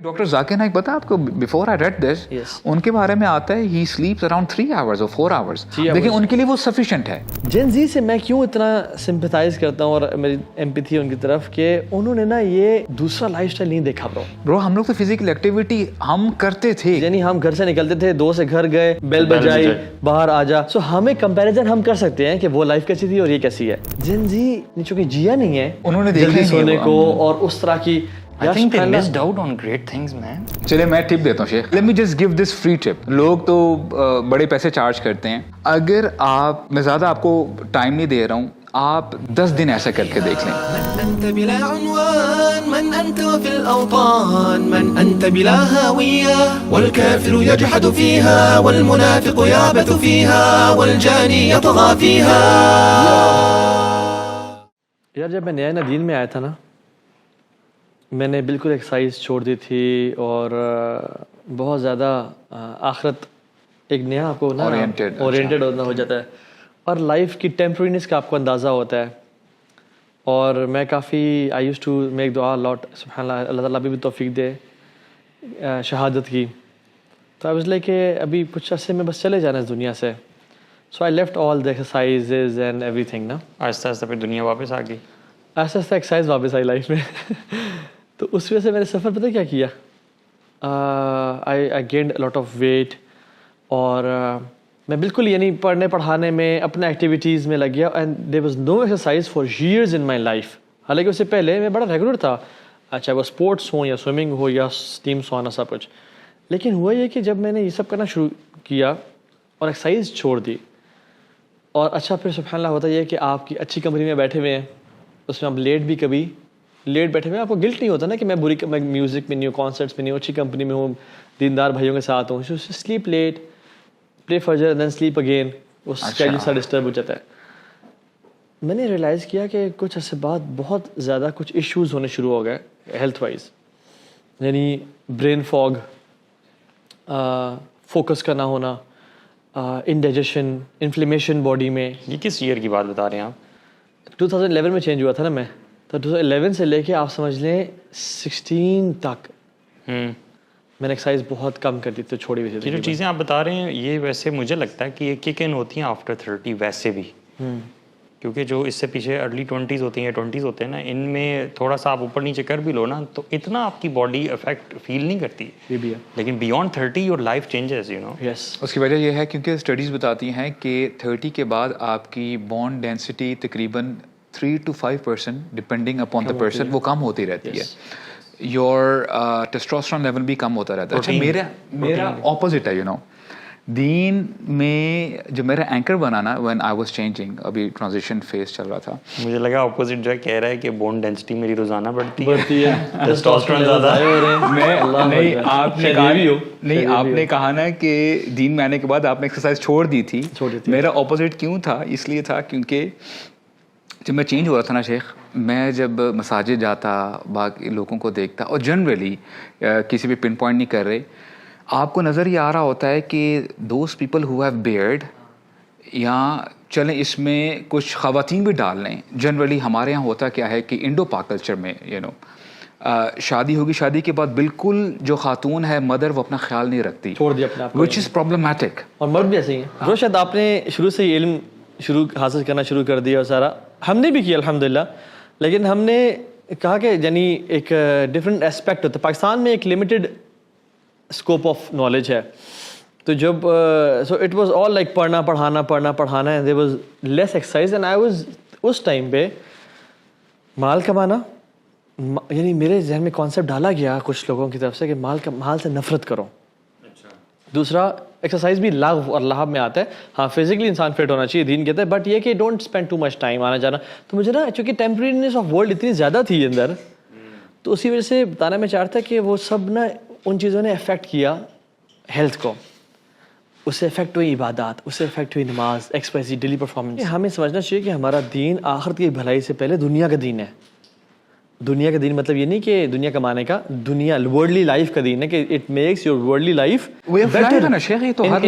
Doctor Zakir Naik پتا آپ کو بفور آئی ریڈ دس ان کے بارے میں آتا ہے ہی سلیپس اراؤنڈ 3 hours اور 4 hours لیکن ان کے لیے وہ سفیشینٹ ہے. جین زی سے میں کیوں اتنا سمپتھائز کرتا ہوں اور میری ایمپیتھی ان کی طرف کہ انہوں نے نا یہ دوسرا لائف اسٹائل نہیں دیکھا برو ہم لوگ تو فزیکل ایکٹیویٹی ہم کرتے تھے, یعنی ہم گھر سے نکلتے تھے, 2 سے گھر گئے, بیل بجائی, باہر آ جا. سو ہمیں کمپیریزن ہم کر سکتے ہیں کہ وہ لائف کیسی تھی اور یہ کیسی ہے. جین زی نے چونکہ جیا نہیں ہے, انہوں نے جلدی سونے کو اور اس طرح کی I think they missed out on great things, man. چلے میں ٹپ دیتا ہوں شیخ. Let me just give this free tip. لوگ تو بڑے پیسے چارج کرتے ہیں. اگر آپ, میں زیادہ آپ کو ٹائم نہیں دے رہا ہوں, آپ 10 دن ایسا کر کے دیکھ لیں. من انت بلا عنوان من انت وفي الاوطان من انت بلا هاويه والكافر يجحد فيها والمنافق يعبث فيها والجاني يطغى فيها. یار جب میں نیا دین میں آیا تھا نا, میں نے بالکل ایکسرسائز چھوڑ دی تھی اور بہت زیادہ آخرت ایک نیا آپ کو نا اورینٹیڈ ہونا ہو جاتا ہے اور لائف کی ٹیمپرینس کا آپ کو اندازہ ہوتا ہے. اور میں کافی آئی یوز ٹو میک دعا لاٹ, سبحان اللہ, اللہ تعالیٰ بھی توفیق دے شہادت کی. تو آئی واز لائک کہ ابھی کچھ عرصے میں بس چلے جانا اس دنیا سے. So I left all the exercises and everything نا. آہستہ آہستہ پھر دنیا واپس آ گئی, آہستہ آہستہ ایکسرسائز واپس آئی لائف میں. تو اس وجہ سے میں نے سفر پتہ کیا کیا, آئی گینڈ لاٹ آف ویٹ اور میں بالکل یعنی پڑھنے پڑھانے میں اپنے ایکٹیویٹیز میں لگ گیا. And there was know exercise for years in my life. حالانکہ اس سے پہلے میں بڑا ریگولر تھا, چاہے وہ اسپورٹس ہوں یا سوئمنگ ہو یا ٹیمس ہونا سب کچھ. لیکن ہوا یہ کہ جب میں نے یہ سب کرنا شروع کیا اور ایکسرسائز چھوڑ دی, اور اچھا پھر سبحان اللہ ہوتا یہ کہ آپ کی اچھی کمپنی میں بیٹھے ہوئے ہیں, اس میں آپ لیٹ بھی کبھی لیٹ بیٹھے ہوئے, آپ کو گلٹ نہیں ہوتا نا کہ میں میں میوزک میں نہیں ہوں, کانسرٹس میں نہیں ہوں, اچھی کمپنی میں ہوں, دیندار بھائیوں کے ساتھ ہوں. سلیپ لیٹ, پلے فجر, دین سلیپ اگین, اس اسکیڈول سا ڈسٹرب ہو جاتا ہے. میں نے ریئلائز کیا کہ کچھ عرصے بعد بہت زیادہ کچھ ایشوز ہونے شروع ہو گئے ہیلتھ وائز, یعنی برین فاگ, فوکس کا نہ ہونا, انڈائجیشن, انفلیمیشن باڈی میں. یہ کس ایئر کی بات بتا رہے ہیں آپ؟ 2011 میں چینج ہوا تھا نا میں, تو 2011 سے لے کے آپ سمجھ لیں 16 تک میں نے ایکسرسائز بہت کم کر دی, تو چھوڑی ہوئی تھی. یہ جو چیزیں آپ بتا رہے ہیں یہ ویسے مجھے لگتا ہے کہ یہ کک ان ہوتی ہیں آفٹر 30 ویسے بھی, کیونکہ جو اس سے پیچھے ارلی 20s ہوتی ہیں یا 20s ہوتے ہیں نا, ان میں تھوڑا سا آپ اوپر نیچے کر بھی لو نا تو اتنا آپ کی باڈی افیکٹ فیل نہیں کرتی. یہ بھی ہے, لیکن بیونڈ 30 اور لائف چینجز یو نو. یس, اس کی وجہ یہ ہے کیونکہ اسٹڈیز بتاتی ہیں کہ 30 کے بعد آپ کی بون ڈینسٹی تقریباً 3 to 5% depending upon the person وہ کم ہوتی رہتی ہے. یور ٹیسٹوسٹرون لیول بھی کم ہوتا رہتا ہے. اچھا میرا اپوزٹ ہے, یو نو, دین میں جو میرا اینکر بنا نا وین آئی واز چینجنگ, ابھی ٹرانزیشن فیز چل رہا تھا, مجھے لگا اپوزٹ جو ہے کہہ رہا ہے کہ بون ڈینسٹی میری روزانہ بڑھتی ہے, ٹیسٹوسٹرون زیادہ نہیں آپ نے کہا نا کہ دین میں آنے کے بعد آپ نے ایکسرسائز چھوڑ دی تھی. میرا اپوزٹ کیوں تھا, اس لیے تھا کیونکہ جب میں چینج ہو رہا تھا نا شیخ, میں جب مساجد جاتا, باقی لوگوں کو دیکھتا, اور جنرلی کسی بھی پن پوائنٹ نہیں کر رہے, آپ کو نظر یہ آ رہا ہوتا ہے کہ those people who have beard, یا چلیں اس میں کچھ خواتین بھی ڈال لیں. جنرلی ہمارے یہاں ہوتا کیا ہے کہ انڈو پاک کلچر میں یو نو شادی ہوگی, شادی کے بعد بالکل جو خاتون ہے مدر وہ اپنا خیال نہیں رکھتی, چھوڑ دیا اپنے آپ, وچ از پرابلمٹک. اور مرد بھی ایسے ہی ہیں. جو شاید آپ نے شروع سے ہی علم حاصل کرنا شروع کر دیا, اور سارا ہم نے بھی کیا الحمدللہ, لیکن ہم نے کہا کہ یعنی ایک ڈفرینٹ اسپیکٹ ہوتا ہے. پاکستان میں ایک لمیٹڈ اسکوپ آف نالج ہے, تو جب so it was all like پڑھنا پڑھانا, and there was less exercise. And I was اس ٹائم پہ مال کمانا, یعنی میرے ذہن میں کانسیپٹ ڈالا گیا کچھ لوگوں کی طرف سے کہ مال سے نفرت کرو. دوسرا ایکسرسائز بھی لاغ اور لہب میں آتا ہے, ہاں فزیکلی انسان فٹ ہونا چاہیے دین کہتا ہے, بٹ یہ کہ don't spend too much time آنا جانا. تو مجھے نا چونکہ ٹیمپرینس آف ورلڈ اتنی زیادہ تھی اندر, تو اسی وجہ سے بتانا میں چاہتا کہ وہ سب نا ان چیزوں نے افیکٹ کیا ہیلتھ کو. اس سے افیکٹ ہوئی عبادات, اس سے افیکٹ ہوئی نماز, ایکسرسائز, ڈیلی پرفارمنس. ہمیں سمجھنا چاہیے کہ ہمارا دین آخرت کی بھلائی سے پہلے دنیا کا دین ہے. دنیا کا دین مطلب یہ نہیں کہ دنیا کمانے کا, دنیا ورلڈلی لائف کا دین ہے کہ it makes your worldly life better in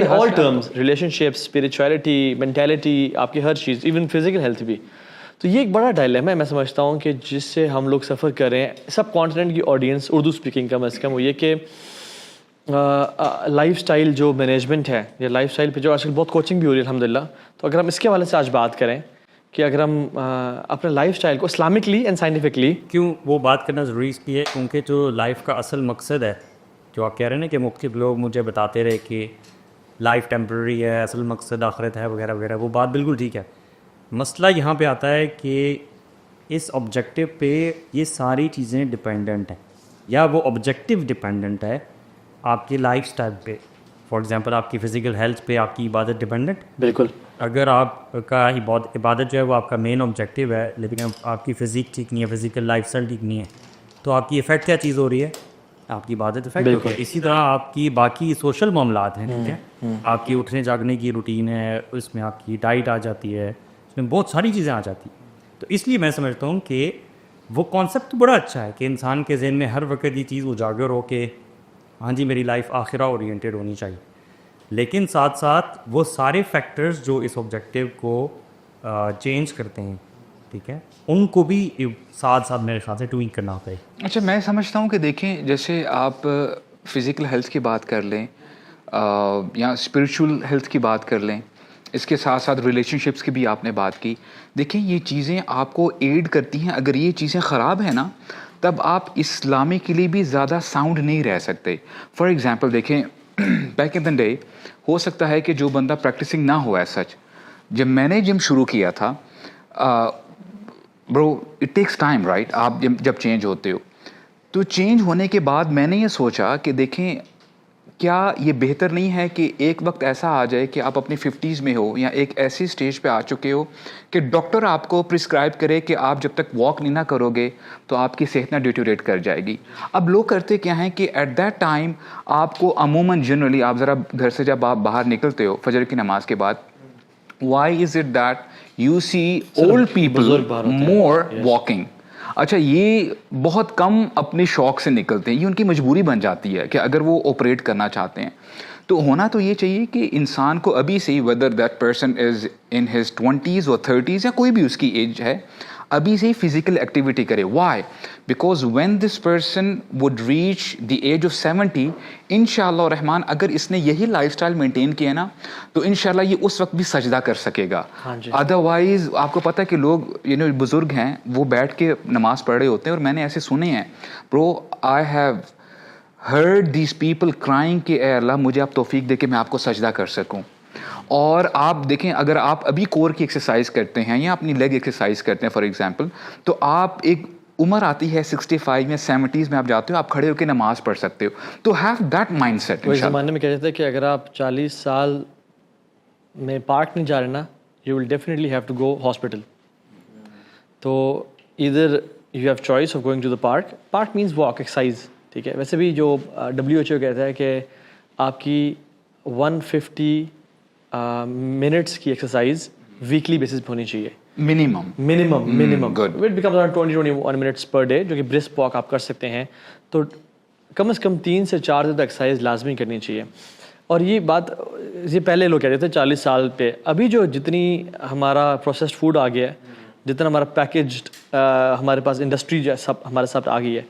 all terms, relation ships, spirituality, mentality, آپ کی ہر چیز, ایون فزیکل ہیلتھ بھی. تو یہ ایک بڑا ڈائلیما ہے میں سمجھتا ہوں کہ جس سے ہم لوگ سفر کر رہے ہیں سب کانٹیننٹ کی آڈینس اردو اسپیکنگ کم از کم، وہ یہ کہ لائف اسٹائل جو مینجمنٹ ہے یا لائف اسٹائل پہ جو آج کل بہت کوچنگ بھی ہو رہی ہے الحمدللہ، تو اگر ہم اس کے حوالے سے آج بات کریں کہ اگر ہم اپنے لائف اسٹائل کو اسلامکلی اینڈ سائنٹیفکلی، کیوں وہ بات کرنا ضروری اس لیے کیونکہ جو لائف کا اصل مقصد ہے، جو آپ کہہ رہے ہیں نا کہ مختلف لوگ مجھے بتاتے رہے کہ لائف ٹیمپرری ہے، اصل مقصد آخرت ہے وغیرہ وغیرہ، وہ بات بالکل ٹھیک ہے. مسئلہ یہاں پہ آتا ہے کہ اس آبجیکٹیو پہ یہ ساری چیزیں ڈپینڈنٹ ہیں، یا وہ آبجیکٹیو ڈپینڈنٹ ہے آپ کی لائف سٹائل پہ. فار ایگزامپل آپ کی فزیکل ہیلتھ پہ آپ کی عبادت ڈپینڈنٹ. بالکل. اگر آپ کا عبادت جو ہے وہ آپ کا مین آبجیکٹیو ہے، لیکن آپ کی فزیک ٹھیک نہیں ہے، فزیکل لائف اسٹائل ٹھیک نہیں ہے، تو آپ کی افیکٹ کیا چیز ہو رہی ہے؟ آپ کی عبادت افیکٹ ہوتی ہے. اسی طرح آپ کی باقی سوشل معاملات ہیں، ٹھیک ہے، آپ کی اٹھنے جاگنے کی روٹین ہے، اس میں آپ کی ڈائٹ آ جاتی ہے، اس میں بہت ساری چیزیں آ جاتی ہیں. تو اس لیے میں سمجھتا ہوں کہ وہ کانسیپٹ تو بڑا اچھا ہے کہ انسان کے ذہن میں ہر وقت یہ چیز اجاگر ہو کہ ہاں جی میری لائف آخرہ اورینٹیڈ ہونی چاہیے، لیکن ساتھ ساتھ وہ سارے فیکٹرز جو اس آبجیکٹیو کو چینج کرتے ہیں، ٹھیک ہے، ان کو بھی ساتھ ساتھ میرے خیال سے ٹوئنک کرنا ہوتا ہے. اچھا، میں سمجھتا ہوں کہ دیکھیں جیسے آپ فزیکل ہیلتھ کی بات کر لیں یا اسپریچول ہیلتھ کی بات کر لیں، اس کے ساتھ ساتھ ریلیشن شپس کی بھی آپ نے بات کی. دیکھیں یہ چیزیں آپ کو ایڈ کرتی ہیں. اگر یہ چیزیں خراب ہیں نا تب آپ اسلامی کے لیے بھی زیادہ ساؤنڈ نہیں رہ سکتے. فار ایگزامپل دیکھیں بیک ان دا ڈے ہو سکتا ہے کہ جو بندہ پریکٹسنگ نہ ہوا ہے سچ، جب میں نے جم شروع کیا تھا برو اٹ ٹیکس ٹائم رائٹ. آپ جب چینج ہوتے ہو تو چینج ہونے کے بعد میں نے یہ سوچا کہ دیکھیں کیا یہ بہتر نہیں ہے کہ ایک وقت ایسا آ جائے کہ آپ اپنی 50s میں ہو یا ایک ایسی سٹیج پہ آ چکے ہو کہ ڈاکٹر آپ کو پرسکرائب کرے کہ آپ جب تک واک نہیں نہ کرو گے تو آپ کی صحت نہ ڈیٹیوریٹ کر جائے گی. اب لوگ کرتے کیا ہیں کہ ایٹ دیٹ ٹائم آپ کو عموماً جنرلی آپ ذرا گھر سے جب آپ باہر نکلتے ہو فجر کی نماز کے بعد، why is it that you see old people more walking. اچھا، یہ بہت کم اپنے شوق سے نکلتے ہیں، یہ ان کی مجبوری بن جاتی ہے کہ اگر وہ آپریٹ کرنا چاہتے ہیں تو ہونا تو یہ چاہیے کہ انسان کو ابھی سے ہی whether that person is in his 20s اور 30s یا کوئی بھی اس کی ایج ہے، ابھی سے ہی فزیکل ایکٹیویٹی کرے. Why? Because when this person would reach the age of 70 انشاءاللہ الرحمن اگر اس نے یہی لائف اسٹائل مینٹین کیا نا تو انشاءاللہ یہ اس وقت بھی سجدہ کر سکے گا. ادروائز آپ کو پتہ ہے کہ لوگ بزرگ ہیں وہ بیٹھ کے نماز پڑھ رہے ہوتے ہیں، اور میں نے ایسے سنے ہیں برو I have heard these people crying کہ اے اللہ مجھے آپ توفیق دے کہ میں آپ کو سجدہ کر سکوں. اور آپ دیکھیں اگر آپ ابھی کور کی ایکسرسائز کرتے ہیں یا اپنی لیگ ایکسرسائز کرتے ہیں فار ایگزامپل، تو آپ ایک عمر آتی ہے 65 یا 70s میں آپ جاتے ہو، آپ کھڑے ہو کے نماز پڑھ سکتے ہو. تو ہیو دیٹ مائنڈ سیٹ. اس زمانے میں کہتے تھے کہ اگر آپ 40 سال میں پارک نہیں جا رہے نا you will definitely have to go hospital. تو ادھر you have choice of going to the park. Park means walk, exercise, ٹھیک ہے. ویسے بھی جو WHO کہتا ہے کہ آپ کی 150 منٹس کی ایکسرسائز ویکلی بیسس پہ ہونی چاہیے minimum. It becomes around 20-21 minutes per day, جو کہ برسک واک آپ کر سکتے ہیں. تو کم از کم 3 سے 4 دن ایکسرسائز لازمی کرنی چاہیے. اور یہ بات یہ پہلے لوگ کہتے تھے 40 سال پہ. ابھی جو جتنی ہمارا پروسیسڈ فوڈ آ گیا ہے، جتنا ہمارا پیکیجڈ ہمارے پاس انڈسٹری جو ہے سب ہمارے ساتھ آ گئی ہے،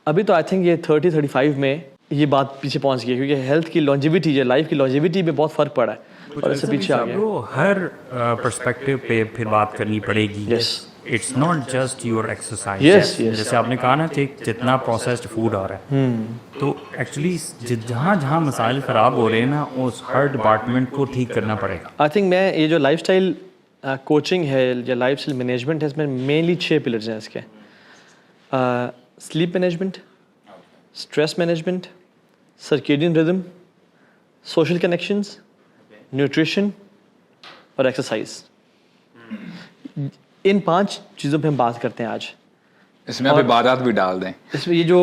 ابھی تو آئی تھنک یہ 30-35 میں یہ بات پیچھے پہنچ گئی ہے، کیونکہ ہیلتھ کی لانجیوٹی جو لائف کی لانجیوٹی میں بہت فرق پڑا ہے اور اس سے پیچھے آ گیا. ہر پرسپیکٹو پہ پھر بات کرنی پڑے گی. It's not just your exercise. جیسے آپ نے کہا نا کہ جتنا پروسیسڈ فوڈ آ رہا ہے، تو ایکچولی جہاں جہاں مسائل خراب ہو رہے ہیں نا اس ہر ڈپارٹمنٹ کو ٹھیک کرنا پڑے گا. آئی تھنک میں یہ جو لائف اسٹائل کوچنگ ہے یا لائف اسٹائل مینجمنٹ ہے، اس میں مینلی 6 پلرز ہیں اس کے: slip management, stress management, circadian ردم، سوشل کنیکشنز، نیوٹریشن اور ایکسرسائز. ان 5 چیزوں پہ ہم بات کرتے ہیں آج. اس میں آپ عبادات بھی ڈال دیں. اس میں یہ جو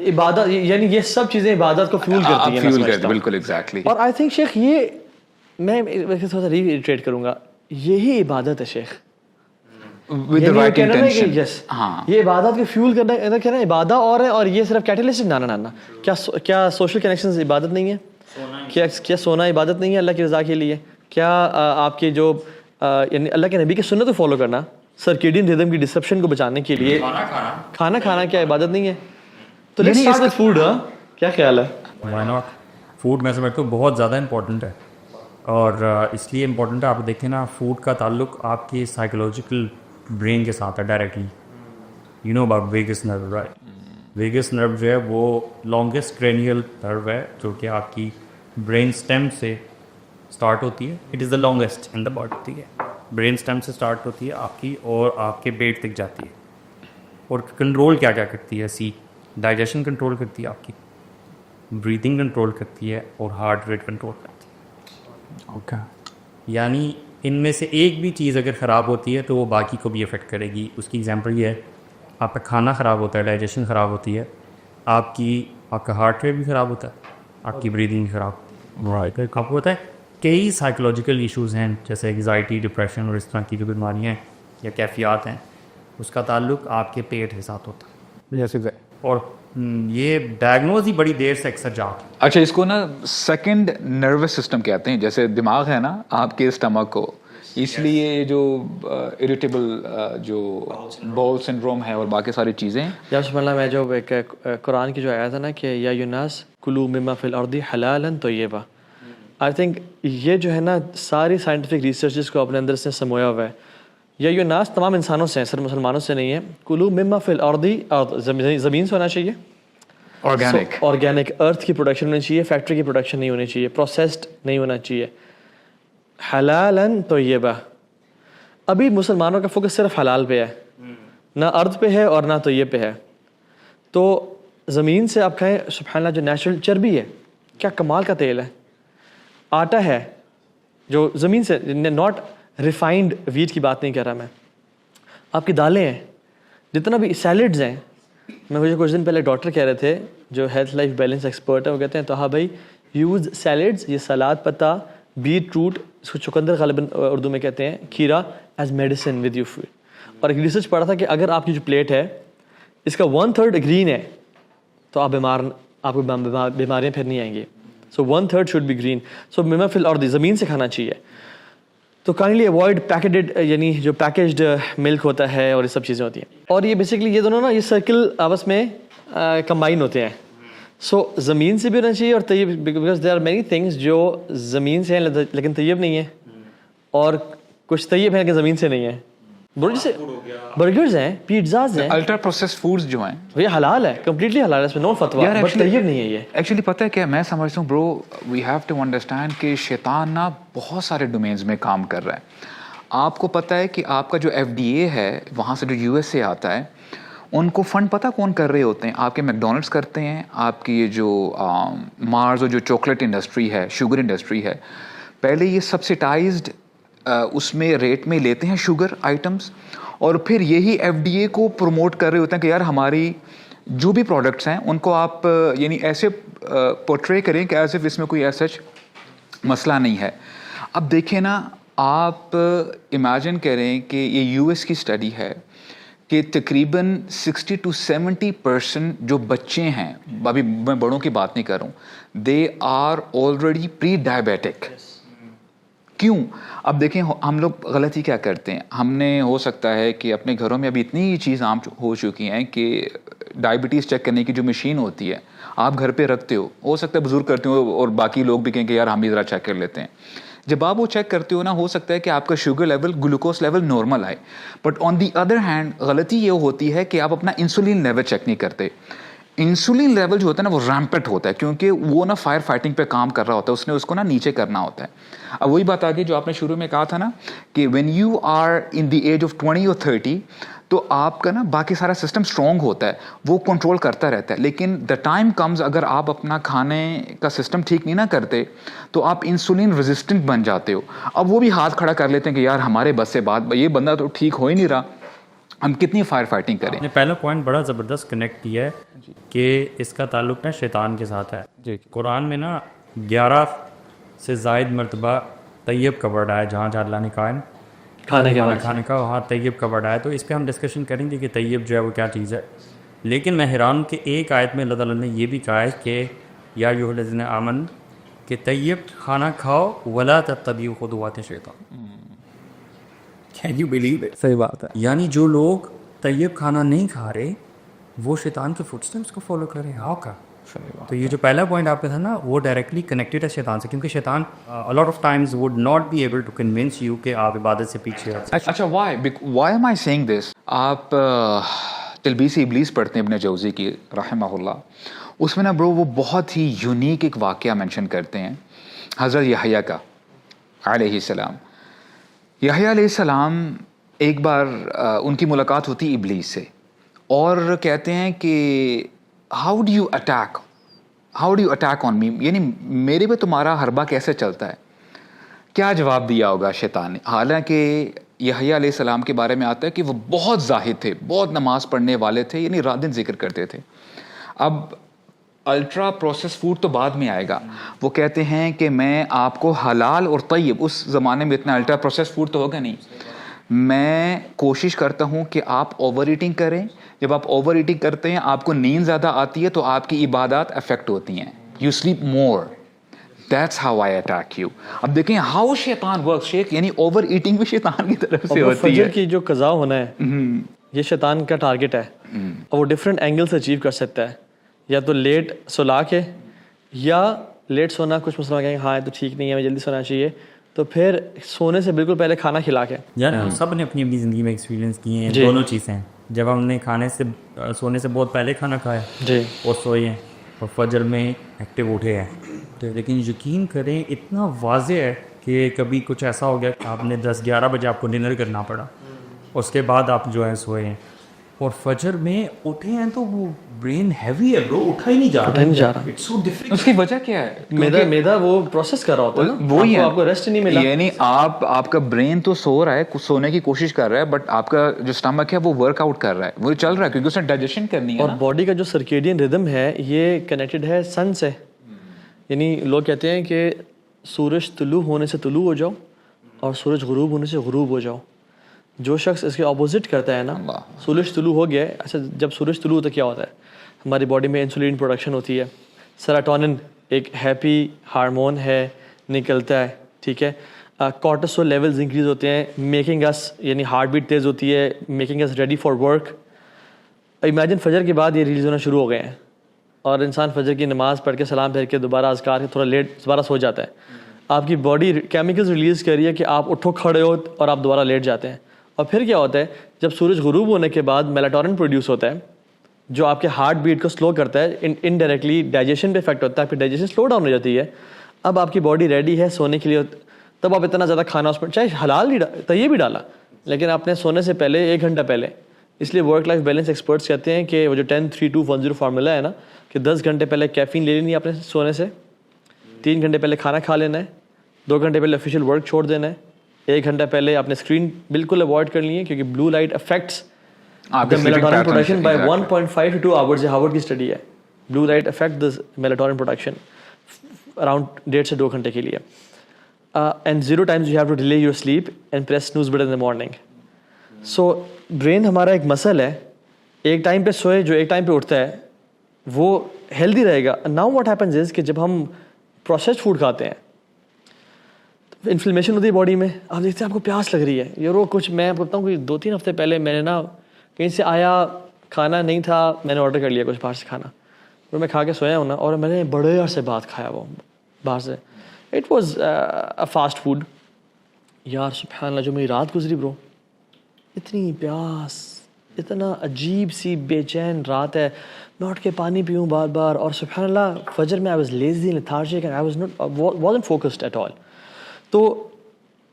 عبادت یعنی یہ سب چیزیں عبادت کو فیول کرتی ہیں. بالکل ایگزیکٹلی. اور آئی تھنک شیخ یہ میں تھوڑا سا ریٹریٹ کروں گا، یہی عبادت ہے شیخ. with the right intention. یہ عبادت کو فیول کرنا کہنا عبادت اور یہ صرف کیٹلسٹ نانا. کیا سوشل کنیکشنز عبادت نہیں ہے؟ کیا سونا عبادت نہیں ہے اللہ کی رضا کے لیے؟ کیا آپ کے جو یعنی اللہ کے نبی کی سنت کو فالو کرنا سرکیڈین ریدم کی ڈسرپشن کو بچانے کے لیے کھانا کھانا کیا عبادت نہیں ہے؟ تو لیٹس اسٹارٹ وتھ فوڈ. کیا خیال ہے؟ Y not. فوڈ میں سمجھتا ہوں بہت زیادہ امپورٹنٹ ہے, اور اس لیے امپورٹنٹ ہے, آپ دیکھیں نا فوڈ کا تعلق آپ کی سائیکولوجیکل برین کے ساتھ ہے directly. You know about vagus nerve, right? Vagus nerve جو ہے وہ لانگسٹ کرینیل نرو ہے جو کہ آپ کی برین اسٹیم سے اسٹارٹ ہوتی ہے. It is the longest in the body, ٹھیک ہے؟ برین اسٹیم سے اسٹارٹ ہوتی ہے آپ کی اور آپ کے پیٹ تک جاتی ہے, اور کنٹرول کیا کیا کرتی ہے؟ ڈائجیشن کنٹرول کرتی ہے, آپ کی بریتھنگ کنٹرول کرتی ہے, اور ہارٹ ریٹ کنٹرول کرتی ہے. اوکے. یعنی ان میں سے ایک بھی چیز اگر خراب ہوتی ہے تو وہ باقی کو بھی افیکٹ کرے گی. اس کی ایگزامپل یہ ہے, آپ کا کھانا خراب ہوتا ہے, ڈائجیشن خراب ہوتی ہے, آپ کا ہارٹ ریٹ بھی خراب ہوتا ہے, آپ کی بریتھنگ بھی خراب ہوتی ہے. رائٹ. آپ کو پتہ ہے کئی سائیکولوجیکل ایشوز ہیں جیسے انگزائٹی, ڈپریشن اور اس طرح کی جو بیماریاں ہیں یا کیفیات ہیں, اس کا تعلق آپ کے پیٹ کے ساتھ ہوتا ہے. جیسے اور یہ ڈائگنوز ہی بڑی دیر سے اکثر جاتا ہے. اچھا, اس کو نا سیکنڈ نروس سسٹم کہتے ہیں. جیسے دماغ ہے نا آپ کے اسٹمک کو, اس لیے جو اریٹیبل جو باؤل سنڈروم ہے اور باقی ساری چیزیں. یا سبحان اللہ, میں جو ایک قرآن کی جو آیا تھا نا کہ یا یوناس کلوا مما فی الارض حلالا طیبا, آئی تھنک یہ جو ہے نا ساری سائنٹیفک ریسرچز کو اپنے اندر سے سمویا ہوا ہے. یا یوناس تمام انسانوں سے ہیں, صرف مسلمانوں سے نہیں ہے. کلوا مما فی الارض, زمین سے ہونا چاہیے, آرگینک ارتھ کی پروڈکشن ہونی چاہیے, فیکٹری کی پروڈکشن نہیں ہونی چاہیے, پروسیسڈ نہیں ہونا چاہیے. حلالا طیبا, ابھی مسلمانوں کا فوکس صرف حلال پہ ہے, نہ ارض پہ ہے اور نہ طیب پہ ہے. تو زمین سے آپ کھائیں, سبحان اللہ, جو نیچرل چربی ہے, کیا کمال کا تیل ہے. آٹا ہے جو زمین سے, ناٹ ریفائنڈ ویٹ کی بات نہیں کر رہا میں, آپ کی دالیں ہیں, جتنا بھی سیلڈز ہیں. مجھے کچھ دن پہلے ڈاکٹر کہہ رہے تھے جو ہیلتھ لائف بیلنس ایکسپرٹ ہے, وہ کہتے ہیں تو ہاں بھائی یوز سیلڈز, یہ سلاد پتا, بیٹ روٹ, اس کو چقندر غالباً اردو میں کہتے ہیں, کھیرا, as medicine with your food. اور ایک ریسرچ پڑھا تھا کہ اگر آپ کی جو پلیٹ ہے اس کا 1/3 گرین ہے تو آپ کو بیماریاں پھر نہیں آئیں گی. سو 1/3 شوڈ بی گرین. سو مما فی الارض, زمین سے کھانا چاہیے. تو کائنڈلی اوائڈ پیکیڈ, یعنی جو پیکیجڈ ملک ہوتا ہے اور یہ سب چیزیں ہوتی ہیں. اور یہ بیسکلی یہ دونوں نا یہ سرکل آپس میں کمبائن ہوتے ہیں. سو زمین سے بھی ہونا چاہیے اور طیب, because there are many things جو زمین سے ہیں لیکن طیب نہیں ہے, اور کچھ طیب ہیں لیکن زمین سے نہیں ہے. جیسے برگرز ہیں, پیزاز ہیں, الٹرا پروسیسڈ فوڈز جو ہیں, یہ حلال ہے, کمپلیٹلی حلال ہے, اس میں نو فتویٰ, بٹ طیب نہیں ہے. یہ ایکچولی پتہ ہے کیا میں سمجھتا ہوں برو, وی ہیو ٹو انڈرسٹینڈ کہ شیطان نا بہت سارے ڈومینز میں کام کر رہا ہے. آپ کو پتہ ہے کہ آپ کا جو FDA ہے وہاں سے جو USA آتا ہے, ان کو فنڈ پتہ کون کر رہے ہوتے ہیں؟ آپ کے میکڈونلڈس کرتے ہیں, آپ کی یہ جو مارز اور جو چاکلیٹ انڈسٹری ہے, شوگر انڈسٹری ہے, پہلے یہ سبسڈائزڈ اس میں ریٹ میں لیتے ہیں شوگر آئٹمس, اور پھر یہی FDA کو پروموٹ کر رہے ہوتے ہیں کہ یار ہماری جو بھی پروڈکٹس ہیں ان کو آپ یعنی ایسے پورٹرے کریں کہ ایز اف اس میں کوئی ایسا مسئلہ نہیں ہے. اب دیکھیں نا, آپ امیجن کریں کہ یہ US کی اسٹڈی ہے کہ تقریباً 60 to 70% جو بچے ہیں, ابھی میں بڑوں کی بات نہیں کر رہا ہوں, they are already prediabetic. کیوں؟ اب دیکھیں ہم لوگ غلطی کیا کرتے ہیں, ہم نے ہو سکتا ہے کہ اپنے گھروں میں ابھی اتنی چیز عام ہو چکی ہیں کہ ڈائبٹیز چیک کرنے کی جو مشین ہوتی ہے آپ گھر پہ رکھتے ہو سکتا ہے بزرگ کرتے ہو اور باقی لوگ بھی کہیں کہ یار ہم بھی ذرا چیک کر لیتے ہیں. جب آپ وہ چیک کرتے ہو نا, ہو سکتا ہے کہ آپ کا sugar level, glucose level normal آئے, but on the other hand غلطی یہ ہوتی ہے کہ آپ اپنا انسولین لیول چیک نہیں کرتے. انسولین لیول جو ہوتا ہے نا وہ ریمپٹ ہوتا ہے, کیونکہ وہ نا فائر فائٹنگ پہ کام کر رہا ہوتا ہے, اس نے اس کو نا نیچے کرنا ہوتا ہے. اب وہی بات آگے جو آپ نے شروع میں کہا تھا نا کہ when you are in the age of 20 or 30 تو آپ کا نا باقی سارا سسٹم اسٹرانگ ہوتا ہے, وہ کنٹرول کرتا رہتا ہے. لیکن دا ٹائم کمز, اگر آپ اپنا کھانے کا سسٹم ٹھیک نہیں نہ کرتے تو آپ انسولین ریزسٹنٹ بن جاتے ہو. اب وہ بھی ہاتھ کھڑا کر لیتے ہیں کہ یار ہمارے بس سے بات, یہ بندہ تو ٹھیک ہو ہی نہیں رہا, ہم کتنی فائر فائٹنگ کریں. نے پہلا پوائنٹ بڑا زبردست کنیکٹ کیا ہے کہ اس کا تعلق نا شیطان کے ساتھ ہے. جی, قرآن میں نا 11 سے زائد مرتبہ طیب کا ورڈ آیا, جہاں جہاں اللہ نے کہا کھانے کا وہاں طیب کا ورڈ آیا. تو اس پہ ہم ڈسکشن کریں گے کہ طیب جو ہے وہ کیا چیز ہے. لیکن میں حیران ہوں کہ ایک آیت میں اللہ تعالیٰ نے یہ بھی کہا ہے کہ یا ایھا الذین آمنوا کہ طیب کھانا کھاؤ ولا تتبعوا خطوات الشیطان. Can you believe it? صحیح بات ہے. یعنی جو لوگ طیب کھانا نہیں کھا رہے وہ شیطان کے فٹ اسٹیپس کو فالو کر رہے ہیں. ہاؤ کا؟ تو یہ جو پہلا پوائنٹ آپ کا تھا نا وہ ڈائریکٹلی کنیکٹیڈ ہے شیطان سے, کیونکہ شیطان a lot of times would not be able to convince you کہ آپ عبادت سے پیچھے ہٹ. اچھا why am I saying this؟ آپ تلبیس ابلیس پڑھتے ہیں ابن جوزی کی رحمہ اللہ, اس میں نا برو وہ بہت ہی یونیک ایک واقعہ مینشن کرتے ہیں حضرت یحییٰ کا علیہ السلام. یحییٰ علیہ السلام ایک بار ان کی ملاقات ہوتی ابلیس سے اور کہتے ہیں کہ how do you attack on me, یعنی میرے پہ تمہارا حربہ کیسے چلتا ہے. کیا جواب دیا ہوگا شیطان نے؟ حالانکہ یحییٰ علیہ السلام کے بارے میں آتا ہے کہ وہ بہت زاہد تھے, بہت نماز پڑھنے والے تھے, یعنی رات دن ذکر کرتے تھے. اب الٹرا پروسیس فوڈ تو بعد میں آئے گا. وہ کہتے ہیں کہ میں آپ کو حلال اور طیب, اس زمانے میں اتنا الٹرا پروسیس فوڈ تو ہوگا نہیں, میں کوشش کرتا ہوں کہ آپ اوور ایٹنگ کریں. جب آپ اوور ایٹنگ کرتے ہیں آپ کو نیند زیادہ آتی ہے تو آپ کی عبادات افیکٹ ہوتی ہیں, you sleep more. That's how I attack you. اب دیکھیں how شیطان works شیخ, یعنی اوور ایٹنگ بھی شیطان کی طرف سے ہوتی ہے. فجر کی جو قضا ہونا ہے یہ شیطان کا ٹارگٹ ہے, اور وہ ڈفرینٹ اینگل سے اچیو کر سکتا ہے. یا تو لیٹ سلا کے, یا لیٹ سونا, کچھ مسلمان کہیں ہاں تو ٹھیک نہیں ہے ہمیں جلدی سونا چاہیے, تو پھر سونے سے بالکل پہلے کھانا کھلا کے. یار ہم سب نے اپنی زندگی میں ایکسپیرینس کیے ہیں دونوں چیزیں. جب ہم نے سونے سے بہت پہلے کھانا کھایا جی اور سوئے ہیں, اور فجر میں ایکٹیو اٹھے ہیں. لیکن یقین کریں اتنا واضح ہے کہ کبھی کچھ ایسا ہو گیا کہ آپ نے 10-11 بجے آپ کو ڈنر کرنا پڑا, اس کے بعد آپ جو ہے سوئے ہیں اور فجر میں اٹھے ہیں تو وہ برین ہیوی ہے برو, اٹھا ہی نہیں جا رہا. It's so difficult. اس کی وجہ کیا ہے؟ میدا وہ پروسیس کر رہا ہوتا ہے, وہی ہے, آپ کو ریسٹ نہیں ملا. یعنی آپ کا برین تو سو رہا ہے, سونے کی کوشش کر رہا ہے, بٹ آپ کا جو اسٹمک ہے وہ ورک آؤٹ کر رہا ہے, وہ چل رہا ہے کیونکہ اس نے ڈائجیشن کرنی ہے. اور باڈی کا جو سرکیڈین ردم ہے یہ کنیکٹڈ ہے سن سے. یعنی لوگ کہتے ہیں کہ سورج طلوع ہونے سے طلوع ہو جاؤ اور سورج غروب ہونے سے غروب ہو جاؤ. جو شخص اس کے اپوزٹ کرتا ہے نا, سورج طلوع ہو گیا ہے, اچھا جب سورج طلوع ہوتا ہے کیا ہوتا ہے, ہماری باڈی میں انسولین پروڈکشن ہوتی ہے, سیروٹونن ایک ہیپی ہارمون ہے نکلتا ہے, ٹھیک ہے, کورٹیسول لیولز انکریز ہوتے ہیں, میکنگ اس یعنی ہارٹ بیٹ تیز ہوتی ہے, making us ready for work. Imagine فجر کے بعد یہ ریلیز ہونا شروع ہو گئے ہیں, اور انسان فجر کی نماز پڑھ کے سلام پھیر کے دوبارہ اذکار کے تھوڑا لیٹ دوبارہ سو جاتا ہے. آپ کی باڈی کیمیکلز ریلیز کر رہی ہے کہ آپ اٹھو کھڑے ہو اور آپ دوبارہ لیٹ جاتے ہیں. اور پھر کیا ہوتا ہے, جب سورج غروب ہونے کے بعد میلاٹونن پروڈیوس ہوتا ہے جو آپ کے ہارٹ بیٹ کو سلو کرتا ہے, انڈائریکٹلی ڈائجیشن پہ افیکٹ ہوتا ہے, پھر ڈائجیشن سلو ڈاؤن ہو جاتی ہے. اب آپ کی باڈی ریڈی ہے سونے کے لیے, تب آپ اتنا زیادہ کھانا اس پر چاہے حلال بھی طیب بھی ڈالا, لیکن آپ نے سونے سے پہلے 1 گھنٹہ پہلے. اس لیے ورک لائف بیلنس ایکسپرٹس کہتے ہیں کہ وہ جو 10-3-2-1-0 فارمولا ہے نا, کہ 10 گھنٹے پہلے کیفین لے لینی ہے آپ نے سونے سے, 3 گھنٹے پہلے کھانا کھا لینا ہے, 2 گھنٹے پہلے آفیشیل ورک چھوڑ دینا ہے, 1 گھنٹہ پہلے آپ نے اسکرین بالکل اوائڈ کرنی ہے, کیونکہ blue light affects melatonin production by 1.5 to 2 hours. Harvard کی اسٹڈی ہے, blue light affect the melatonin production around 1.5 سے 2 گھنٹے کے لیے. And 0 times you have to delay your sleep and press snooze button in the morning. So brain ہمارا ایک مسل ہے, ایک ٹائم پہ سوئے جو ایک ٹائم پہ اٹھتا ہے وہ ہیلدی رہے گا. ناؤ واٹ ہیپنز از کہ جب ہم پروسیسڈ فوڈ کھاتے ہیں انفلیمیشن ہوتی ہے باڈی میں. آپ دیکھتے ہیں آپ کو پیاس لگ رہی ہے, یہ رو کچھ میں آپ کو بتاؤں کوئی 2-3 ہفتے پہلے میں نے نا کہیں سے آیا, کھانا نہیں تھا, میں نے آرڈر کر لیا کچھ باہر سے کھانا, اور میں کھا کے سویا ہوں نا, اور میں نے بڑے عرصے بعد کھایا وہ باہر سے. It was a fast food. یار سبحان اللہ جو میری رات گزری برو, اتنی پیاس, اتنا عجیب سی بے چین رات ہے, میں اٹھ کے پانی پیوں بار بار, اور سبحان اللہ فجر میں I was lazy lethargic and I was not wasn't focused at all. تو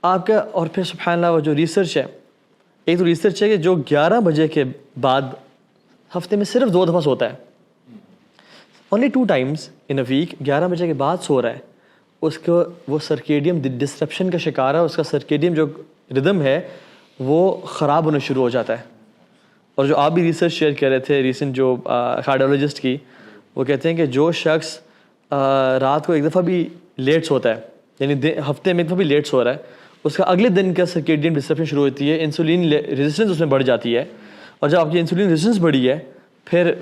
آپ کا, اور پھر سبحان اللہ وہ جو ریسرچ ہے, ایک تو ریسرچ ہے کہ جو 11 بجے کے بعد ہفتے میں صرف 2 دفعہ سوتا ہے, only 2 times in a week, 11 بجے کے بعد سو رہا ہے, اس کو وہ سرکیڈیم ڈسرپشن کا شکار ہے, اس کا سرکیڈیم جو ردم ہے وہ خراب ہونا شروع ہو جاتا ہے. اور جو آپ بھی ریسرچ شیئر کر رہے تھے ریسنٹ جو کارڈیولوجسٹ کی, وہ کہتے ہیں کہ جو شخص رات کو 1 دفعہ بھی لیٹ سوتا ہے, یعنی ہفتے میں 1 دفعہ بھی لیٹ سو رہا ہے, اس کا اگلے دن کا سرکیڈین ڈسرپشن شروع ہوتی ہے, انسولین ریزسٹنس اس میں بڑھ جاتی ہے, اور جب آپ کی انسولین ریزسٹنس بڑھی ہے پھر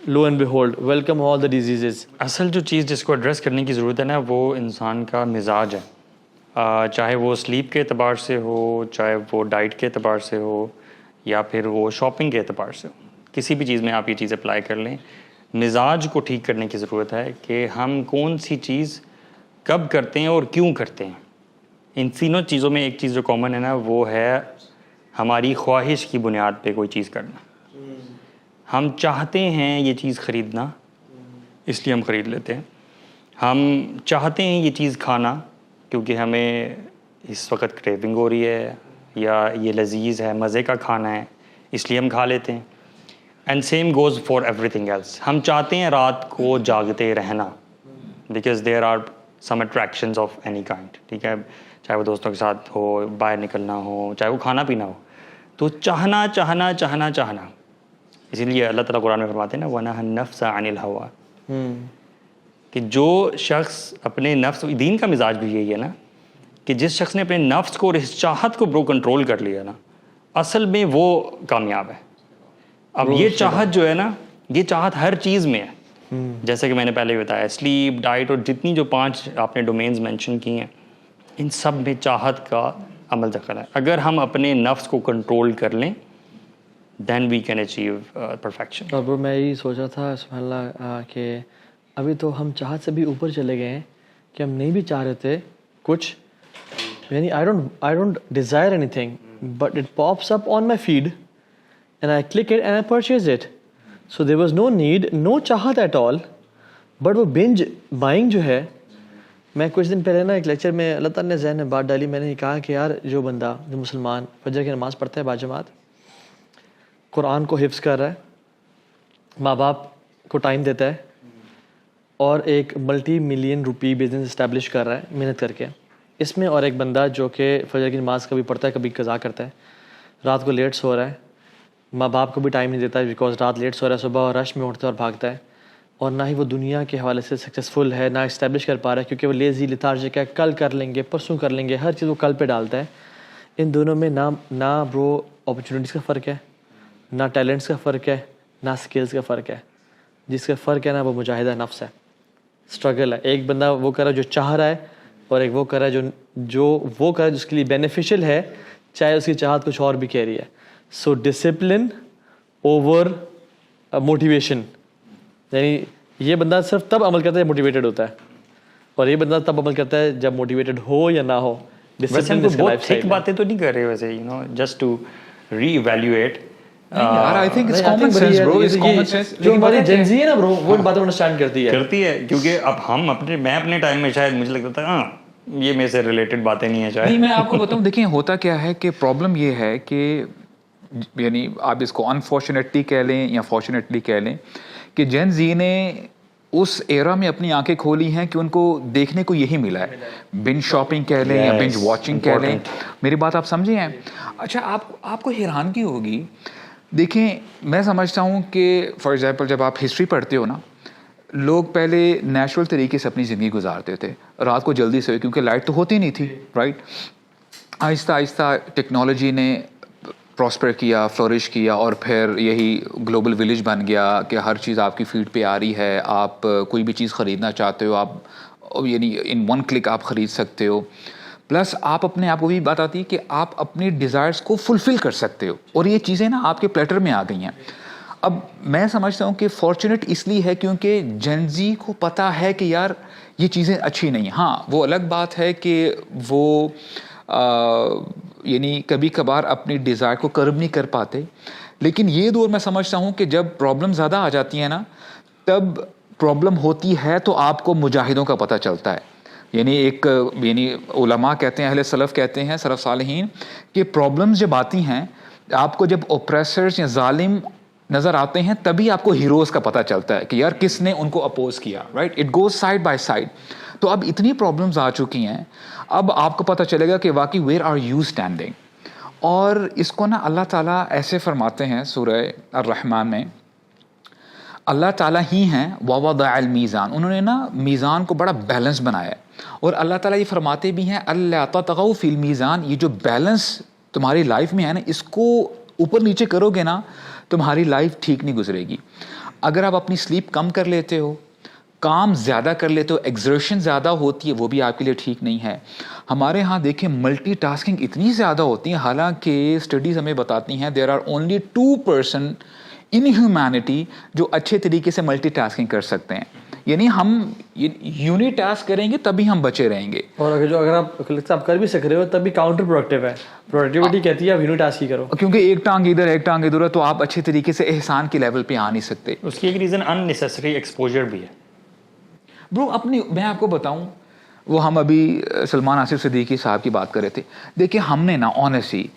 lo and behold welcome all the diseases. اصل جو چیز جس کو ایڈریس کرنے کی ضرورت ہے نا وہ انسان کا مزاج ہے. چاہے وہ سلیپ کے اعتبار سے ہو, چاہے وہ ڈائٹ کے اعتبار سے ہو, یا پھر وہ شاپنگ کے اعتبار سے ہو, کسی بھی چیز میں آپ یہ چیز اپلائی کر لیں. مزاج کو ٹھیک کرنے کی ضرورت ہے کہ ہم کون سی چیز کب کرتے ہیں اور کیوں کرتے ہیں. ان تینوں چیزوں میں ایک چیز جو کامن ہے نا, وہ ہے ہماری خواہش کی بنیاد پہ کوئی چیز کرنا. ہم چاہتے ہیں یہ چیز خریدنا, اس لیے ہم خرید لیتے ہیں. ہم چاہتے ہیں یہ چیز کھانا کیونکہ ہمیں اس وقت کریونگ ہو رہی ہے, یا یہ لذیذ ہے, مزے کا کھانا ہے, اس لیے ہم کھا لیتے ہیں. And same goes for everything else. ہم چاہتے ہیں رات کو جاگتے رہنا because there are some attractions of any kind, ٹھیک ہے, چاہے وہ دوستوں کے ساتھ ہو, باہر نکلنا ہو, چاہے وہ کھانا پینا ہو. تو چاہنا چاہنا چاہنا چاہنا, اسی لیے اللہ تعالیٰ قرآن میں فرماتے ہیں نا وَنَهَا النَّفْسَ عَنِ الْهَوَىٰ, کہ جو شخص اپنے نفس, دین کا مزاج بھی یہی ہے نا, کہ جس شخص نے اپنے نفس کو اور اس چاہت کو برو کنٹرول کر لیا نا, اصل میں وہ کامیاب ہے. اب یہ چاہت جو ہے نا, یہ چاہت ہر چیز میں ہے, جیسے کہ میں نے پہلے بھی بتایا, سلیپ, ڈائٹ اور جتنی جو 5 آپ نے ڈومینز مینشن کی ہیں, ان سب میں چاہت کا عمل دخل ہے. اگر ہم اپنے نفس کو کنٹرول کر لیں دین وی کین اچیو پرفیکشن. اور وہ میں یہی سوچا تھا سبحان اللہ کہ ابھی تو ہم چاہت سے بھی اوپر چلے گئے ہیں کہ ہم نہیں بھی چاہ رہے تھے کچھ, یعنی I don't desire anything but it pops up on my feed and I click it and I purchase it. So there was no need, no چاہت at all, but وہ binge buying جو ہے. میں کچھ دن پہلے نا ایک لیکچر میں اللہ تعالیٰ نے ذہن میں بات ڈالی, میں نے کہا کہ یار جو بندہ, جو مسلمان فجر کی نماز پڑھتا ہے باجماعت, قرآن کو حفظ کر رہا ہے, ماں باپ کو ٹائم دیتا ہے, اور ایک ملٹی ملین روپی بزنس اسٹیبلش کر رہا ہے محنت کر کے, اس میں اور ایک بندہ جو کہ فجر کی نماز کبھی پڑھتا ہے کبھی قضا کرتا ہے, رات کو لیٹ سو رہا ہے, ماں باپ کو بھی ٹائم نہیں دیتا ہے بیکاز رات لیٹ سو رہا ہے, صبح اور رش میں اٹھتا ہے اور بھاگتا ہے, اور نہ ہی وہ دنیا کے حوالے سے سکسیزفل ہے, نہ اسٹیبلش کر پا رہا ہے کیونکہ وہ لیزی لیتھارجک ہے, کل کر لیں گے, پرسوں کر لیں گے, ہر چیز وہ کل پہ ڈالتا ہے. ان دونوں میں نہ برو اپرچونیٹیز کا فرق ہے, نہ ٹیلنٹس کا فرق ہے, نہ اسکلس کا فرق ہے. جس کا فرق ہے نا وہ مجاہدہ نفس ہے, اسٹرگل ہے. ایک بندہ وہ کر رہا ہے جو چاہ رہا ہے, اور ایک وہ کر رہا ہے جو وہ کر رہا ہے جس کے لیے بینیفیشل ہے, چاہے اس کی چاہت کچھ اور بھی کہہ رہی ہے. سو ڈسپلن اوور موٹیویشن, یعنی یہ بندہ صرف تب عمل کرتا ہے جب موٹیویٹڈ ہوتا ہے, اور یہ بندہ تب عمل کرتا ہے جب موٹیویٹڈ ہو یا نہ ہو. ویسے ہم بہت ٹھیک باتیں تو نہیں کر رہے ویسے, you know, just to reevaluate. I think it's common sense, bro. It's common sense. جو ہماری جن زی ہے نا برو, وہ باتیں انڈرسٹینڈ کرتی ہے کیونکہ اب ہم میں اپنے ٹائم میں شاید مجھے لگتا تھا یہ میرے سے ریلیٹڈ باتیں نہیں ہیں شاید. نہیں, میں آپ کو بتاؤں, دیکھیں ہوتا کیا ہے کہ پرابلم یہ ہے کہ یعنی آپ اس کو انفارچونیٹلی کہہ لیں یا فارچونیٹلی کہہ لیں کہ جین زی نے اس ایرا میں اپنی آنکھیں کھولی ہیں کہ ان کو دیکھنے کو یہی ملا ہے. بنج شاپنگ کہہ لیں یا بنج واچنگ کہہ لیں, میری بات آپ سمجھے ہیں. اچھا, آپ کو حیرانگی ہوگی, دیکھیں میں سمجھتا ہوں کہ فار ایگزامپل جب آپ ہسٹری پڑھتے ہو نا, لوگ پہلے نیچرل طریقے سے اپنی زندگی گزارتے تھے, رات کو جلدی سے, کیونکہ لائٹ تو ہوتی نہیں تھی, رائٹ. آہستہ آہستہ ٹیکنالوجی نے پراسپر کیا, فلورش کیا, اور پھر یہی گلوبل ولیج بن گیا کہ ہر چیز آپ کی فیڈ پہ آ رہی ہے. آپ کوئی بھی چیز خریدنا چاہتے ہو, آپ یعنی ان 1 کلک آپ خرید سکتے ہو. پلس آپ اپنے آپ کو بھی بات آتی ہے کہ آپ اپنی ڈیزائرس کو فلفل کر سکتے ہو, اور یہ چیزیں نا آپ کے پلیٹر میں آ گئی ہیں. اب میں سمجھتا ہوں کہ فارچونیٹ اس لیے ہے کیونکہ جین زی کو پتہ ہے کہ یار یہ چیزیں اچھی نہیں. ہاں, وہ الگ بات ہے کہ وہ یعنی کبھی کبھار اپنی ڈیزائر کو کرب نہیں کر پاتے, لیکن یہ دور میں سمجھتا ہوں کہ جب پرابلم زیادہ آ جاتی ہیں نا, تب پرابلم ہوتی ہے تو آپ کو مجاہدوں کا پتہ چلتا ہے. یعنی علماء کہتے ہیں, اہل سلف کہتے ہیں, سلف صالحین, کہ پرابلمز جب آتی ہیں, آپ کو جب اوپریسرز یا ظالم نظر آتے ہیں, تبھی آپ کو ہیروز کا پتہ چلتا ہے کہ یار کس نے ان کو اپوز کیا, right. It goes side by side. تو اب اتنی پرابلمز آ چکی ہیں, اب آپ کو پتہ چلے گا کہ واقعی ویئر آر یو اسٹینڈنگ. اور اس کو نا اللہ تعالیٰ ایسے فرماتے ہیں سورہ الرحمن میں, اللہ تعالیٰ ہی ہیں وَوَضَعَ الْمِيزَانَ, انہوں نے نا میزان کو بڑا بیلنس بنایا ہے. اور اللہ تعالیٰ یہ فرماتے بھی ہیں اللہ تطغوا فی المیزان, یہ جو بیلنس تمہاری لائف میں ہے نا, اس کو اوپر نیچے کرو گے نا تمہاری لائف ٹھیک نہیں گزرے گی. اگر آپ اپنی سلیپ کم کر لیتے ہو کام زیادہ کر لے تو ایگزرشن زیادہ ہوتی ہے, وہ بھی آپ کے لیے ٹھیک نہیں ہے. ہمارے ہاں دیکھیں ملٹی ٹاسکنگ اتنی زیادہ ہوتی ہیں, حالانکہ اسٹڈیز ہمیں بتاتی ہیں there are only 2% in humanity جو اچھے طریقے سے ملٹی ٹاسکنگ کر سکتے ہیں. یعنی ہم یونی ٹاسک کریں گے تبھی ہم بچے رہیں گے. اور اگر آپ کر بھی سک رہے ہو تب بھی کاؤنٹر پروڈکٹیو ہے. پروڈکٹیوٹی کہتی ہے آپ یونی ٹاسک ہی کرو, کیونکہ ایک ٹانگ ادھر ایک ٹانگ ادھر ہے تو آپ اچھے طریقے سے احسان کے لیول پہ آ نہیں سکتے. اس کی ایک ریزن ان نیسیسری ایکسپوجر بھی ہے. برو اپنی میں آپ کو بتاؤں, وہ ہم ابھی سلمان آصف صدیقی صاحب کی بات کر رہے تھے. دیکھیں ہم نے نا آنیسٹلی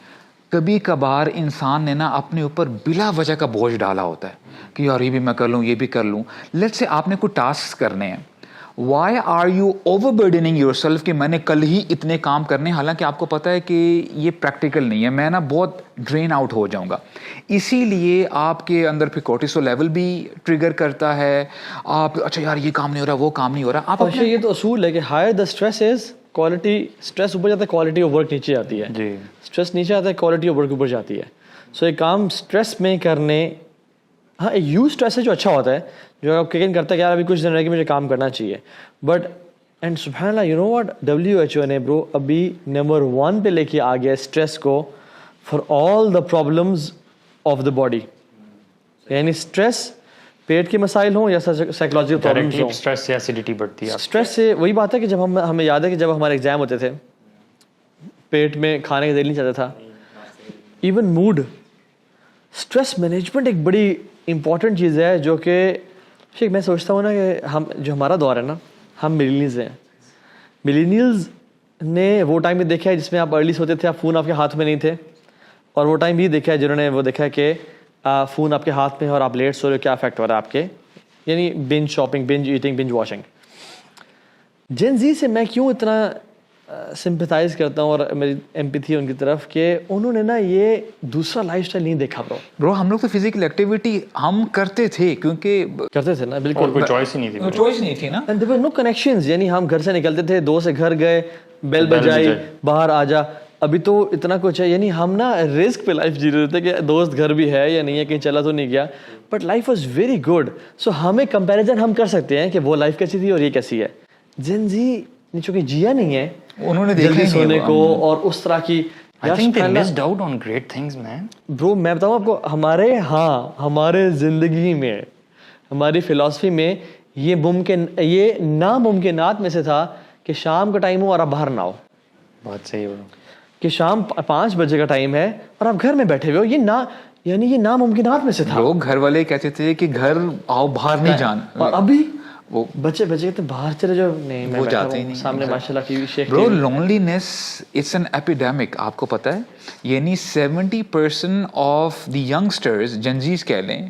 کبھی کبھار انسان نے نا اپنے اوپر بلا وجہ کا بوجھ ڈالا ہوتا ہے کہ یار یہ بھی میں کر لوں یہ بھی کر لوں. لیٹس سے آپ نے کوئی ٹاسک کرنے ہیں, why are you overburdening yourself کہ میں نے کل ہی اتنے کام کرنے, حالانکہ آپ کو پتا ہے کہ یہ پریکٹیکل نہیں ہے, میں نا بہت ڈرین آؤٹ ہو جاؤں گا. اسی لیے آپ کے اندر پھر کورٹیسول لیول بھی ٹریگر کرتا ہے. آپ اچھا یار یہ کام نہیں ہو رہا وہ کام نہیں ہو رہا. آپ اچھا یہ تو اصول ہے کہ higher the stress is quality, stress اوپر جاتا ہے کوالٹی آف ورک نیچے آتی ہے. جی اسٹریس نیچے آتا ہے کوالٹی آف ورک اوپر جاتی ہے. سو ایک کام اسٹریس میں کرنے, ہاں ایک یو اسٹریس ہے جو اچھا ہوتا ہے, جو آپ کیکن کرتا ہے کہ یار ابھی کچھ دن رہ کے مجھے کام کرنا چاہیے. بٹ اینڈ سبحان اللہ یو نو واٹ, WHO نے برو ابھی نمبر 1 پہ لے کے آ گیا اسٹریس کو for all the problems of the body. یعنی اسٹریس پیٹ کے مسائل ہوں یا سائیکولوجیکل پرابلمز ہوں, اسٹریس سے ایسیڈیٹی بڑھتی ہے. اسٹریس سے وہی بات ہے کہ جب ہمیں یاد ہے کہ جب ہمارے ایگزام ہوتے تھے پیٹ میں کھانے کا دل نہیں چاہتا تھا. ایون موڈ, اسٹریس مینجمنٹ ایک بڑی امپورٹنٹ چیز ہے جو کہ شیخ میں سوچتا ہوں نا کہ ہم جو ہمارا دور ہے نا, ہم ملینیلز ہیں. ملینیلز نے وہ ٹائم بھی دیکھا ہے جس میں آپ ارلی سوتے تھے, آپ فون آپ کے ہاتھ میں نہیں تھے, اور وہ ٹائم بھی دیکھا ہے جنہوں نے وہ دیکھا ہے کہ فون آپ کے ہاتھ میں ہے اور آپ لیٹ سو رہے ہو, کیا افیکٹ ہو رہا ہے آپ کے, یعنی bunch shopping, bunch eating, bunch washing. جن زی سے میں کیوں اتنا سمپتھائز کرتا ہوں اور میری ایمپیتھی ان کی طرف کہ انہوں نے نا یہ دوسرا لائف اسٹائل نہیں دیکھا. برو ہم لوگ تو فزیکل ایکٹیویٹی ہم کرتے تھے کیونکہ کرتے تھے نا, بالکل کوئی چوائس ہی نہیں تھی, چوائس نہیں تھی نا. And there were no connections, یعنی ہم گھر سے نکلتے تھے, دوست سے گھر گئے, بیل بجائی, باہر آ جا. ابھی تو اتنا کچھ ہے, یعنی ہم نا رسک پہ لائف جی رہے تھے کہ دوست گھر بھی ہے یا نہیں ہے, کہیں چلا تو نہیں گیا, but life was very good. So ہمیں کمپیریزن ہم کر سکتے ہیں کہ وہ لائف کیسی تھی اور یہ کیسی ہے. جن زی نے چونکہ جیا نہیں ہے, انہوں نے جلدی سونے کو اور اس طرح کی, I think they missed out on great things, man. برو میں بتاؤں آپ کو, ہمارے زندگی میں, ہماری فلسفی میں یہ ناممکنات میں سے تھا کہ شام کا ٹائم ہو اور آپ باہر نہ ہو. بہت صحیح برو, کہ شام 5 بجے کا ٹائم ہے اور آپ گھر میں بیٹھے ہوئے ہو, یہ ناممکنات میں سے تھا. لوگ گھر والے کہتے تھے کہ گھر آؤ باہر نہیں جان, اور ابھی وہ بچے کہتے باہر چلے جاؤ, نہیں وہ جاتے ہی نہیں. سامنے ماشاءاللہ کی شیخ. برو لونلینس اٹس این ایپیڈیمک, آپ کو پتہ ہے, یعنی 70% آف دی ینگسٹرز, جنزیز کہہ لیں,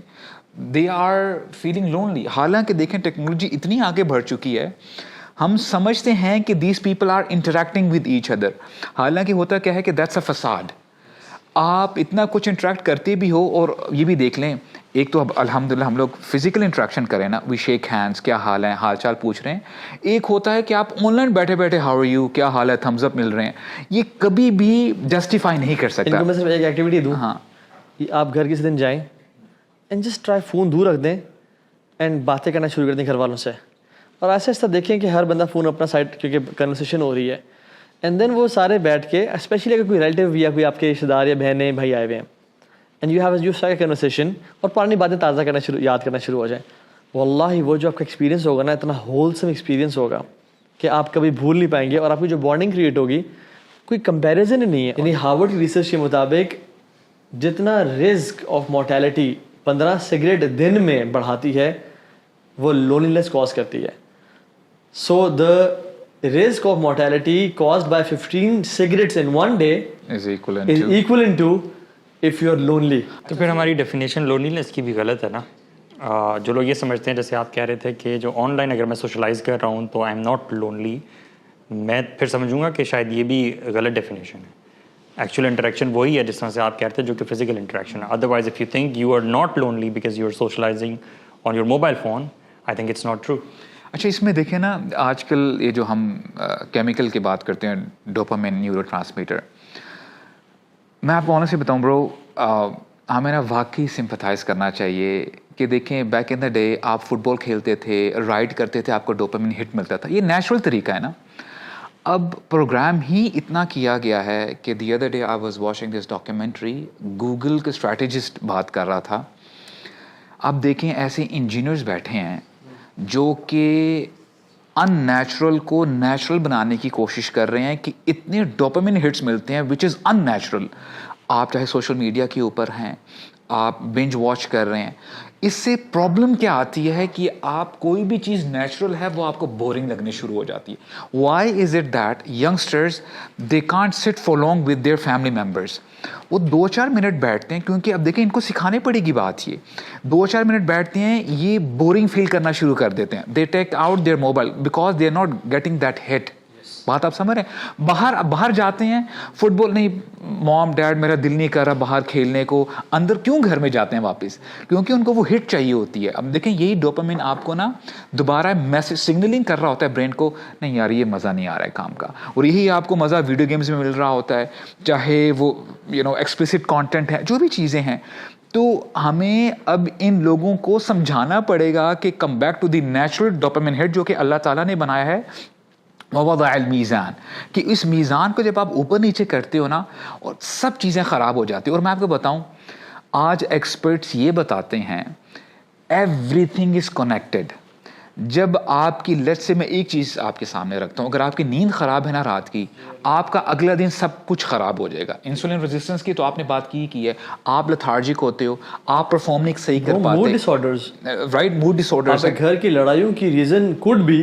دے آر فیلنگ لونلی. حالانکہ دیکھیں ٹیکنالوجی اتنی آگے بڑھ چکی ہے, ہم سمجھتے ہیں کہ these people are interacting with each other, حالانکہ ہوتا کیا ہے کہ دیٹس اے فساد. آپ اتنا کچھ انٹریکٹ کرتے بھی ہو, اور یہ بھی دیکھ لیں, ایک تو اب الحمدللہ ہم لوگ فزیکل انٹریکشن کریں نا, وی شیک ہینڈس, کیا حال ہے, حال چال پوچھ رہے ہیں. ایک ہوتا ہے کہ آپ آن لائن بیٹھے بیٹھے ہاؤ آر یو, کیا حال ہے, تھمز اپ مل رہے ہیں. یہ کبھی بھی جسٹیفائی نہیں کر سکتا. ان کو میں صرف ایک ایکٹیویٹی دوں, ہاں, آپ گھر کسی دن جائیں اینڈ جسٹ ٹرائی, فون دور رکھ دیں اینڈ باتیں کرنا شروع کر دیں گھر والوں سے, اور ایسا ایسا دیکھیں کہ ہر بندہ فون اپنا سائڈ, کیونکہ کنورسیشن ہو رہی ہے, اینڈ دین وہ سارے بیٹھ کے, اسپیشلی اگر کوئی ریلیٹیو یا کوئی آپ کے رشتے دار یا بہنیں بھائی آئے ہوئے ہیں, and you start a conversation, اور پرانی باتیں تازہ کرنا یاد کرنا شروع ہو جائیں. واللہ وہ جو آپ کا ایکسپیرینس ہوگا نا, اتنا ہولسم ایکسپیرینس ہوگا کہ آپ کبھی بھول نہیں پائیں گے, اور آپ کی جو بانڈنگ کریٹ ہوگی کوئی کمپیریزن ہی نہیں ہے. یعنی ہارورڈ کی ریسرچ کے مطابق جتنا رسک آف مورٹیلٹی 15 سگریٹ دن میں بڑھاتی ہے, وہ لونلینس کاز کرتی ہے. سو دا risk of mortality caused by 15 cigarettes in one day is equivalent to if you are lonely. تو پھر ہماری ڈیفینیشن لونلینس کی بھی غلط ہے نا. جو لوگ یہ سمجھتے ہیں, جیسے آپ کہہ رہے تھے کہ جو آن لائن اگر میں سوشلائز کر رہا ہوں تو آئی ایم ناٹ لونلی, میں پھر سمجھوں گا کہ شاید یہ بھی غلط ڈیفینیشن ہے. ایکچوئل انٹریکشن وہی ہے جس طرح سے آپ کہتے ہیں جو کہ فزیکل انٹریکشن ہے. Otherwise if you think you are not lonely because you are socialising on your mobile phone, I think it's not true. اچھا, اس میں دیکھیں نا, آج کل یہ جو ہم کیمیکل کی بات کرتے ہیں, ڈوپامین نیورو ٹرانسمیٹر, میں آپ کو آنیسٹلی بتاؤں برو, ہمیں نا واقعی سمپتھائز کرنا چاہیے کہ دیکھیں بیک ان دا ڈے آپ فٹ بال کھیلتے تھے, رائڈ کرتے تھے, آپ کو ڈوپامین ہٹ ملتا تھا, یہ نیچرل طریقہ ہے نا. اب پروگرام ہی اتنا کیا گیا ہے کہ the other day I was watching this documentary, Google کے اسٹریٹجسٹ بات کر رہا تھا. اب دیکھیں ایسے انجینئرز بیٹھے ہیں جو کہ ان نیچرل کو نیچرل بنانے کی کوشش کر رہے ہیں کہ اتنے ڈوپامین ہٹس ملتے ہیں وچ از ان نیچرل. آپ چاہے سوشل میڈیا کے اوپر ہیں, آپ بنج واچ کر رہے ہیں, اس سے پرابلم کیا آتی ہے کہ آپ کوئی بھی چیز نیچرل ہے وہ آپ کو بورنگ لگنے شروع ہو جاتی ہے. Why is it that youngsters they can't sit for long with their family members. وہ 2-4 منٹ بیٹھتے ہیں, کیونکہ اب دیکھیں ان کو سکھانے پڑے گی بات, یہ 2-4 منٹ بیٹھتے ہیں, یہ بورنگ فیل کرنا شروع کر دیتے ہیں. They take out their mobile because they are not getting that hit. بات آپ سمجھ رہے ہیں؟ باہر جاتے ہیں, فٹ بال نہیں, مام ڈیڈ میرا دل نہیں کر رہا باہر کھیلنے کو, اندر کیوں گھر میں جاتے ہیں واپس؟ کیونکہ ان کو وہ ہٹ چاہیے ہوتی ہے. اب دیکھیں یہی ڈوپامین آپ کو نا دوبارہ میسج سگنلنگ کر رہا ہوتا ہے برین کو, نہیں یار یہ مزہ نہیں آ رہا ہے کام کا, اور یہی آپ کو مزہ ویڈیو گیمز میں مل رہا ہوتا ہے, چاہے وہ ایکسپلیسٹ کانٹینٹ ہے, جو بھی چیزیں ہیں. تو ہمیں اب ان لوگوں کو سمجھانا پڑے گا کہ come back to the natural dopamine hit جو کہ اللہ تعالیٰ نے بنایا ہے, ووضع المیزان, کہ اس میزان کو جب آپ اوپر نیچے کرتے ہو نا, اور سب چیزیں خراب ہو جاتی ہیں. اور میں آپ کو بتاؤں, آج ایکسپرٹس یہ بتاتے ہیں ایوری تھنگ از کنیکٹڈ. جب آپ کی لیٹ سے میں ایک چیز آپ کے سامنے رکھتا ہوں, اگر آپ کی نیند خراب ہے نا رات کی, آپ کا اگلا دن سب کچھ خراب ہو جائے گا. انسولین ریزسٹنس کی تو آپ نے بات کی ہے, آپ لیتھارجک ہوتے ہو, آپ پرفارم نہیں صحیح کر پاتے. Mood disorders, right, mood disorders. گھر کی لڑائیوں کی reason could be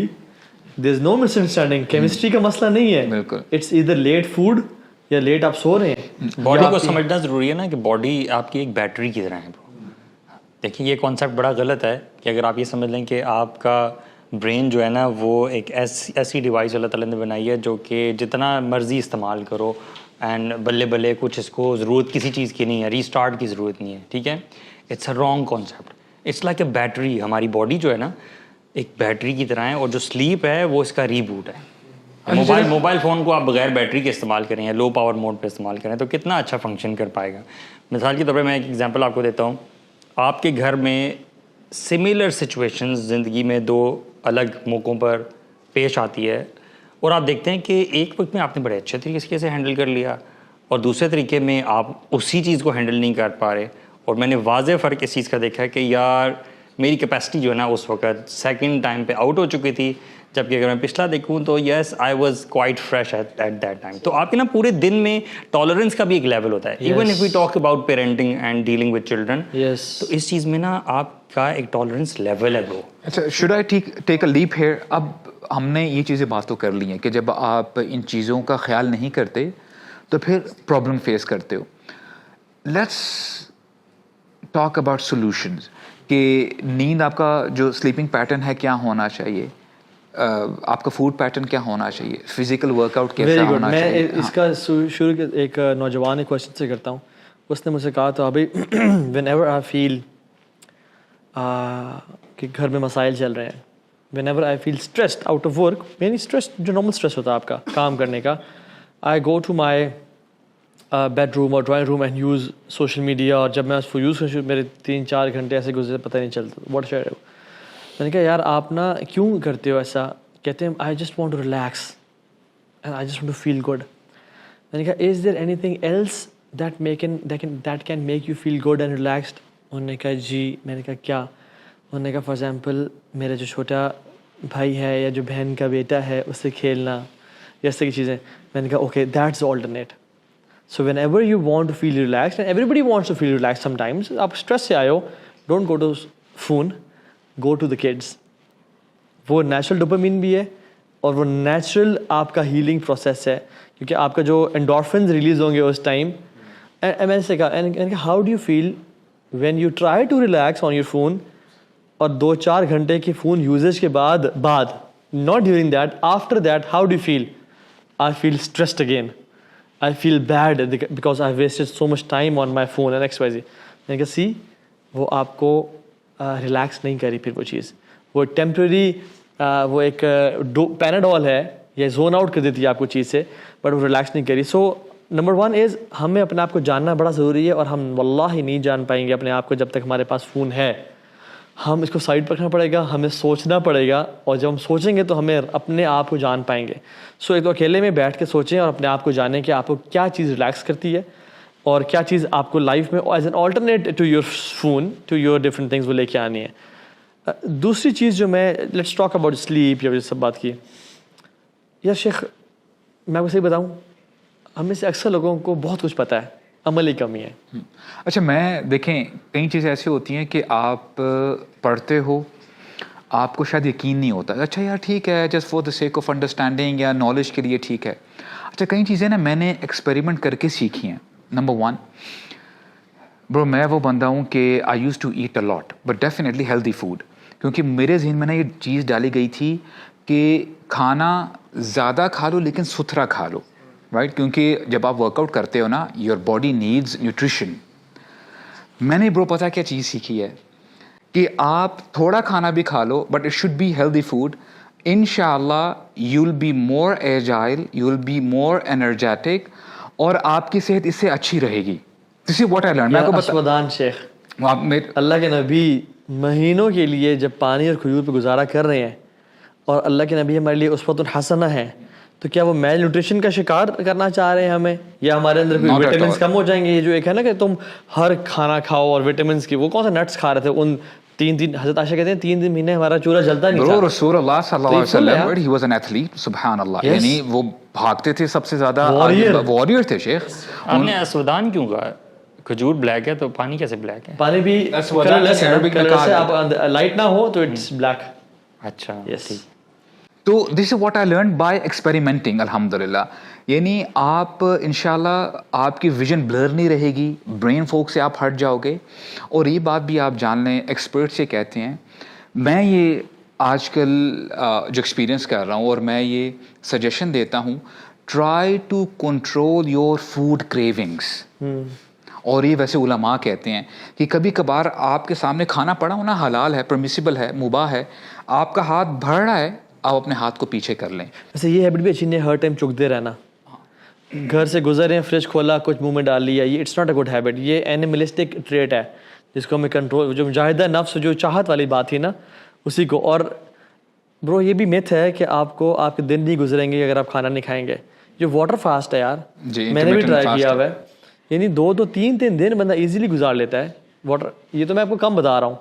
there is no misunderstanding. Chemistry کا مسئلہ نہیں ہے, بالکل. اٹس ایدر لیٹ فوڈ یا لیٹ آپ سو رہے ہیں. باڈی کو سمجھنا ضروری ہے نا کہ باڈی آپ کی ایک بیٹری کی طرح ہے. دیکھیں یہ کانسیپٹ بڑا غلط ہے کہ اگر آپ یہ سمجھ لیں کہ آپ کا برین جو ہے نا وہ ایک ایسی ڈیوائس اللہ تعالیٰ نے بنائی ہے جو کہ جتنا مرضی استعمال کرو اینڈ بلے بلے کچھ اس کو ضرورت کسی چیز کی نہیں ہے, ریسٹارٹ کی ضرورت نہیں ہے. ٹھیک ہے, it's a wrong concept. It's like a battery. ہماری باڈی جو ہے نا ایک بیٹری کی طرح ہے, اور جو سلیپ ہے وہ اس کا ری بوٹ ہے. موبائل فون کو آپ بغیر بیٹری کے استعمال کریں یا لو پاور موڈ پہ استعمال کریں تو کتنا اچھا فنکشن کر پائے گا. مثال کے طور پہ میں ایک ایگزامپل آپ کو دیتا ہوں. آپ کے گھر میں سملر سچویشنز زندگی میں 2 الگ موقعوں پر پیش آتی ہے, اور آپ دیکھتے ہیں کہ ایک وقت میں آپ نے بڑے اچھے طریقے سے ہینڈل کر لیا, اور دوسرے طریقے میں آپ اسی چیز کو ہینڈل نہیں کر پا رہے. اور میں نے واضح فرق اس چیز کا دیکھا ہے کہ یار میری کیپیسٹی جو ہے نا اس وقت سیکنڈ ٹائم پہ آؤٹ ہو چکی تھی, جبکہ اگر میں پچھلا دیکھوں تو yes I was quite fresh at that time. تو آپ کے نا پورے دن میں ٹالرنس کا بھی ایک لیول ہوتا ہے, even if we talk about parenting and dealing with children. تو اس چیز میں نا آپ کا ایک ٹالرنس لیول ہے برو. اچھا, should I take a leap hair? اب ہم نے یہ چیزیں بات تو کر لی ہیں کہ جب آپ ان چیزوں کا خیال نہیں کرتے تو پھر پرابلم فیس کرتے ہو. لیٹس ٹاک اباؤٹ سولوشنز, کہ نیند آپ کا جو سلیپنگ پیٹرن ہے کیا ہونا چاہیے, آپ کا فوڈ پیٹرن کیا ہونا چاہیے, فزیکل ورک آؤٹ کیسا ہونا چاہیے. میں اس کا شروع ایک نوجوان کوشچن سے کرتا ہوں. اس نے مجھ سے کہا تھا ابھی وین ایور آئی فیل کہ گھر میں مسائل چل رہے ہیں, whenever I feel stressed out of work, یعنی اسٹریس جو نارمل اسٹریس ہوتا ہے آپ کا کام کرنے کا, آئی go to my bed room اور drawing room and use social media. اور جب میں اس کو یوز کروں میرے 3-4 گھنٹے ایسے گزرے پتہ نہیں چلتا. What share. میں نے کہا یار آپ نا کیوں کرتے ہو ایسا؟ کہتے ہیں I just want to relax and I just want to feel good. میں نے کہا is there anything else that can make you feel good and relaxed? انہوں نے کہا جی. میں نے کہا کیا؟ انہوں نے کہا فار ایگزامپل میرا جو چھوٹا بھائی ہے یا جو بہن کا بیٹا ہے اس سے کھیلنا یا اس طرح کی چیزیں. میں نے کہا okay that's alternate. So whenever you want to feel relaxed, and everybody wants to feel relaxed sometimes, آپ اسٹریس سے آئے ہو, don't go to phone, go to the kids. وہ نیچرل ڈوپامین بھی ہے اور وہ نیچرل آپ کا ہیلنگ پروسیس ہے, کیونکہ آپ کا جو انڈورفنز ریلیز ہوں گے اس ٹائم. میں نے سے کہا how do you feel when you try to relax on your phone, اور 2-4 گھنٹے کے فون یوزیج کے بعد not during that, after that how do you feel? I feel stressed again. I feel bad because I wasted so much time on my phone and XYZ. میں نے کہا سی وہ آپ کو ریلیکس نہیں کری پھر وہ چیز, وہ ٹیمپرری وہ ایک پیناڈول ہے یا زون آؤٹ کر دیتی ہے آپ کو چیز سے, بٹ وہ ریلیکس نہیں کری. سو نمبر 1 از ہمیں اپنے آپ کو جاننا بڑا ضروری ہے, اور ہم واللہ ہی نہیں جان پائیں گے اپنے آپ کو جب تک ہمارے پاس فون ہے. ہم اس کو سائڈ پر رکھنا پڑے گا, ہمیں سوچنا پڑے گا, اور جب ہم سوچیں گے تو ہمیں اپنے آپ کو جان پائیں گے. سو ایک تو اکیلے میں بیٹھ کے سوچیں اور اپنے آپ کو جانیں کہ آپ کو کیا چیز ریلیکس کرتی ہے اور کیا چیز آپ کو لائف میں as an alternate to your phone to your different things وہ لے کے آنی ہے. دوسری چیز جو میں لیٹس ٹاک اباؤٹ سلیپ یا سب بات کی. یا شیخ میں آپ کو صحیح بتاؤں, ہم میں سے اکثر لوگوں کو بہت کچھ پتہ ہے, عملی کمی ہے. اچھا میں دیکھیں کئی چیزیں ایسی ہوتی ہیں کہ آپ پڑھتے ہو, آپ کو شاید یقین نہیں ہوتا, اچھا یار ٹھیک ہے just for the sake of understanding یا نالج کے لیے ٹھیک ہے. اچھا کئی چیزیں نا میں نے ایکسپیریمنٹ کر کے سیکھی ہیں. نمبر 1 برو, میں وہ بندہ ہوں کہ I used to eat a lot but definitely healthy food, کیونکہ میرے ذہن میں نا یہ چیز ڈالی گئی تھی کہ کھانا زیادہ کھا لو لیکن ستھرا کھا لو, رائٹ, کیونکہ جب آپ ورک آؤٹ کرتے ہو نا یور باڈی نیڈز نیوٹریشن. میں نے برو پتہ کیا چیز سیکھی ہے کہ آپ تھوڑا کھانا بھی کھا لو but it should be healthy food. ان شاء اللہ you will be more agile, you will be more energetic, اور آپ کی صحت اس سے اچھی رہے گی. This is what I learn. میں آپ کو اسودان شیخ, اللہ کے نبی مہینوں کے لیے جب پانی اور کھجور پہ گزارا کر رہے ہیں اور اللہ کے نبی ہمارے لیے اسوۃ الحسنہ ہے, تو کیا وہ میل نیوٹریشن کا شکار کرنا چاہ رہے ہیں ہمیں, یا ہمارے اندر کوئی وٹامنس کم ہو جائیں گے؟ یہ جو ایک ہے نا کہ تم ہر کھانا کھاؤ اور وٹامنس کی, وہ کون سا نٹس کھا رہے تھے ان 3 دن, حضرت عائشہ کہتے ہیں 3 دن مہینے ہمارا چولہا جلتا نہیں تھا. رسول اللہ صلی اللہ علیہ وسلم ہی واز این ایتھلیٹ, سبحان اللہ, یعنی وہ بھاگتے تھے سب سے زیادہ, واریر تھے. شیخ آپ نے اسودان کیوں کہا؟ کھجور بلیک ہے تو پانی کیسے بلیک ہے؟ پانی بھی کلرلیس ہے, کلر سے آپ لائٹ نہ ہو تو اٹس بلیک. اچھا ٹھیک. تو this is what I learn by experimenting الحمدللہ. یعنی آپ انشاءاللہ آپ کی ویژن بلر نہیں رہے گی, برین فوک سے آپ ہٹ جاؤ گے. اور یہ بات بھی آپ جان لیں, ایکسپرٹس یہ کہتے ہیں, میں یہ آج کل جو ایکسپیرئنس کر رہا ہوں اور میں یہ سجیشن دیتا ہوں, try to control your food cravings. اور یہ ویسے علماء کہتے ہیں کہ کبھی کبھار آپ کے سامنے کھانا پڑا ہونا حلال ہے, پرمیسیبل ہے, مباح ہے, آپ کا ہاتھ بھر رہا ہے, آپ اپنے ہاتھ کو پیچھے کر لیں. ویسے یہ ہیبٹ بھی اچھی نہیں ہے, ہر ٹائم چکتے رہنا. گھر سے گزر رہے ہیں, فریج کھولا, کچھ منہ میں ڈال لیا, یہ it's not a good habit. یہ اینیملسٹک ٹریٹ ہے جس کو ہمیں کنٹرول, جو مجاہدہ نفس جو چاہت والی بات تھی نا اسی کو. اور برو یہ بھی میتھ ہے کہ آپ کو آپ کے دن نہیں گزریں گے اگر آپ کھانا نہیں کھائیں گے. جو واٹر فاسٹ ہے یار, میں نے بھی ٹرائی کیا ہوا ہے, یعنی 2-3 دن بندہ ایزیلی گزار لیتا ہے واٹر. یہ تو میں آپ کو کم بتا رہا ہوں,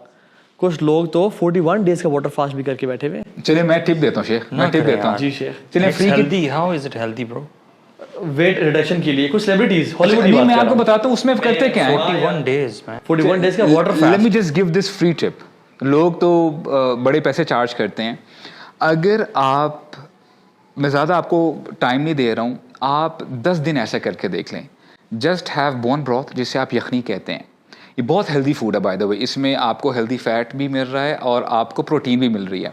کچھ لوگ تو 41 ڈیز کا واٹر فاسٹ بھی کر کے بیٹھے ہوئے. چلے میں ٹپ دیتا ہوں شیخ, میں ٹپ دیتا ہوں. جی شیخ, چلیں free healthy, how is it healthy برو؟ ویٹ ریڈکشن کے لیے کچھ سیلیبریٹیز ہالی ووڈ, میں آپ کو بتاتا ہوں اس میں کرتے کیا ہیں. 41 ڈیز میں 41 ڈیز کا water late fast. Me just give this free tip. لوگ تو بڑے پیسے چارج کرتے ہیں. اگر آپ, میں زیادہ آپ کو ٹائم نہیں دے رہا ہوں, آپ 10 دن ایسا کر کے دیکھ لیں. جسٹ ہیو بون براتھ, جسے آپ یخنی کہتے ہیں. یہ بہت ہیلدی فوڈ ہے بائی دا وے, اس میں آپ کو ہیلدی فیٹ بھی مل رہا ہے اور آپ کو پروٹین بھی مل رہی ہے.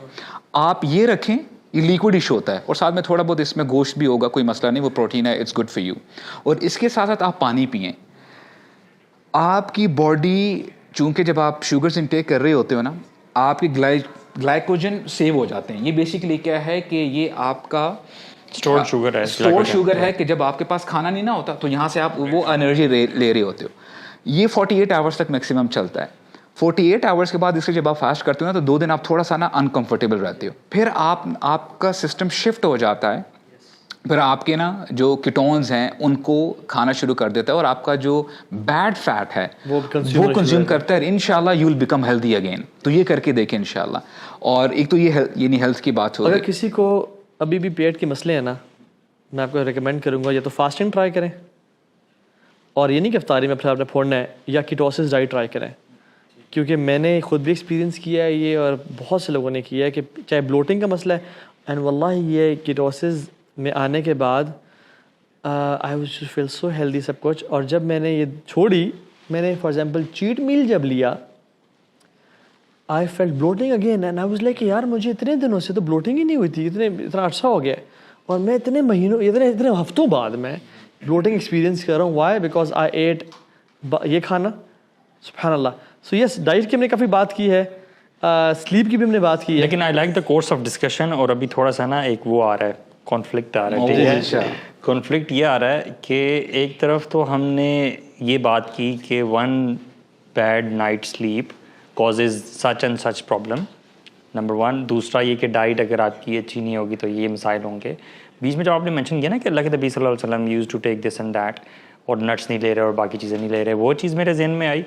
آپ یہ رکھیں, یہ لیکوڈ ڈش ہوتا ہے اور ساتھ میں تھوڑا بہت اس میں گوشت بھی ہوگا, کوئی مسئلہ نہیں, وہ پروٹین ہے, اٹس گڈ فار یو. اور اس کے ساتھ ساتھ آپ پانی پئیں. آپ کی باڈی, چونکہ جب آپ شوگرز انٹیک کر رہے ہوتے ہو نا, آپ کی گلائکوجن سیو ہو جاتے ہیں. یہ بیسیکلی کیا ہے کہ یہ آپ کا اسٹورڈ شوگر ہے, اسٹورڈ شوگر ہے کہ جب آپ کے پاس کھانا نہیں نہ ہوتا تو یہاں سے آپ وہ انرجی لے رہے ہوتے ہو. یہ 48 آورس تک میکسیمم چلتا ہے. 48 آورس کے بعد اس سے جب آپ فاسٹ کرتے ہو نا تو 2 دن آپ تھوڑا سا نا انکمفرٹیبل رہتے ہو. پھر آپ کا سسٹم شفٹ ہو جاتا ہے, پھر آپ کے نا جو کیٹونز ہیں ان کو کھانا شروع کر دیتا ہے اور آپ کا جو بیڈ فیٹ ہے وہ کنزیوم کرتا ہے. انشاءاللہ you will become healthy again. تو یہ کر کے دیکھیں انشاءاللہ. اور ایک تو یہ یعنی ہیلتھ کی بات ہو. اگر کسی کو ابھی بھی پیٹ کے مسئلے ہیں نا, میں آپ کو ریکمینڈ کروں گا یا تو فاسٹنگ ٹرائی کریں, اور یہ نہیں کہ افطاری میں پھر آپ نے پھوڑنا ہے, یا کیٹوسس ڈائٹ ٹرائی کریں. کیونکہ میں نے خود بھی ایکسپیرینس کیا ہے یہ, اور بہت سے لوگوں نے کیا ہے کہ چاہے بلوٹنگ کا مسئلہ ہے, اینڈ واللہ یہ کیٹوسس میں آنے کے بعد I was feel so healthy سب کچھ. اور جب میں نے یہ چھوڑی, میں نے فار ایگزامپل چیٹ میل جب لیا, I felt blotting again, and I was like یار مجھے اتنے دنوں سے تو بلوٹنگ ہی نہیں ہوئی تھی, اتنا عرصہ ہو گیا, اور میں اتنے مہینوں اتنے ہفتوں بعد میں بلوٹنگ ایکسپیرینس کر رہا ہوں. وائی؟ بیکاز آئی ایٹ یہ کھانا. سبحان اللہ. سو یس, ڈائٹ کی ہم نے کافی بات کی ہے, سلیپ کی بھی ہم نے بات کی ہے, لیکن I like the course of discussion. اور ابھی تھوڑا سا نا ایک وہ آ رہا ہے, کانفلکٹ آ رہا ہے. ٹھیک ہے, کانفلکٹ یہ آ رہا ہے کہ ایک طرف تو ہم نے یہ بات کی کہ 1 bad night sleep causes such and such problem. Number 1. دوسرا یہ کہ ڈائٹ اگر آپ کی اچھی نہیں ہوگی تو یہ مسائل ہوں گے. بیچ میں جو آپ نے مینشن کیا نا کہ اللہ کے نبی صلی اللہ علیہ وسلم used to take this and that, اور نٹس نہیں لے رہے اور باقی چیزیں نہیں لے رہے, وہ چیز میرے ذہن میں آئی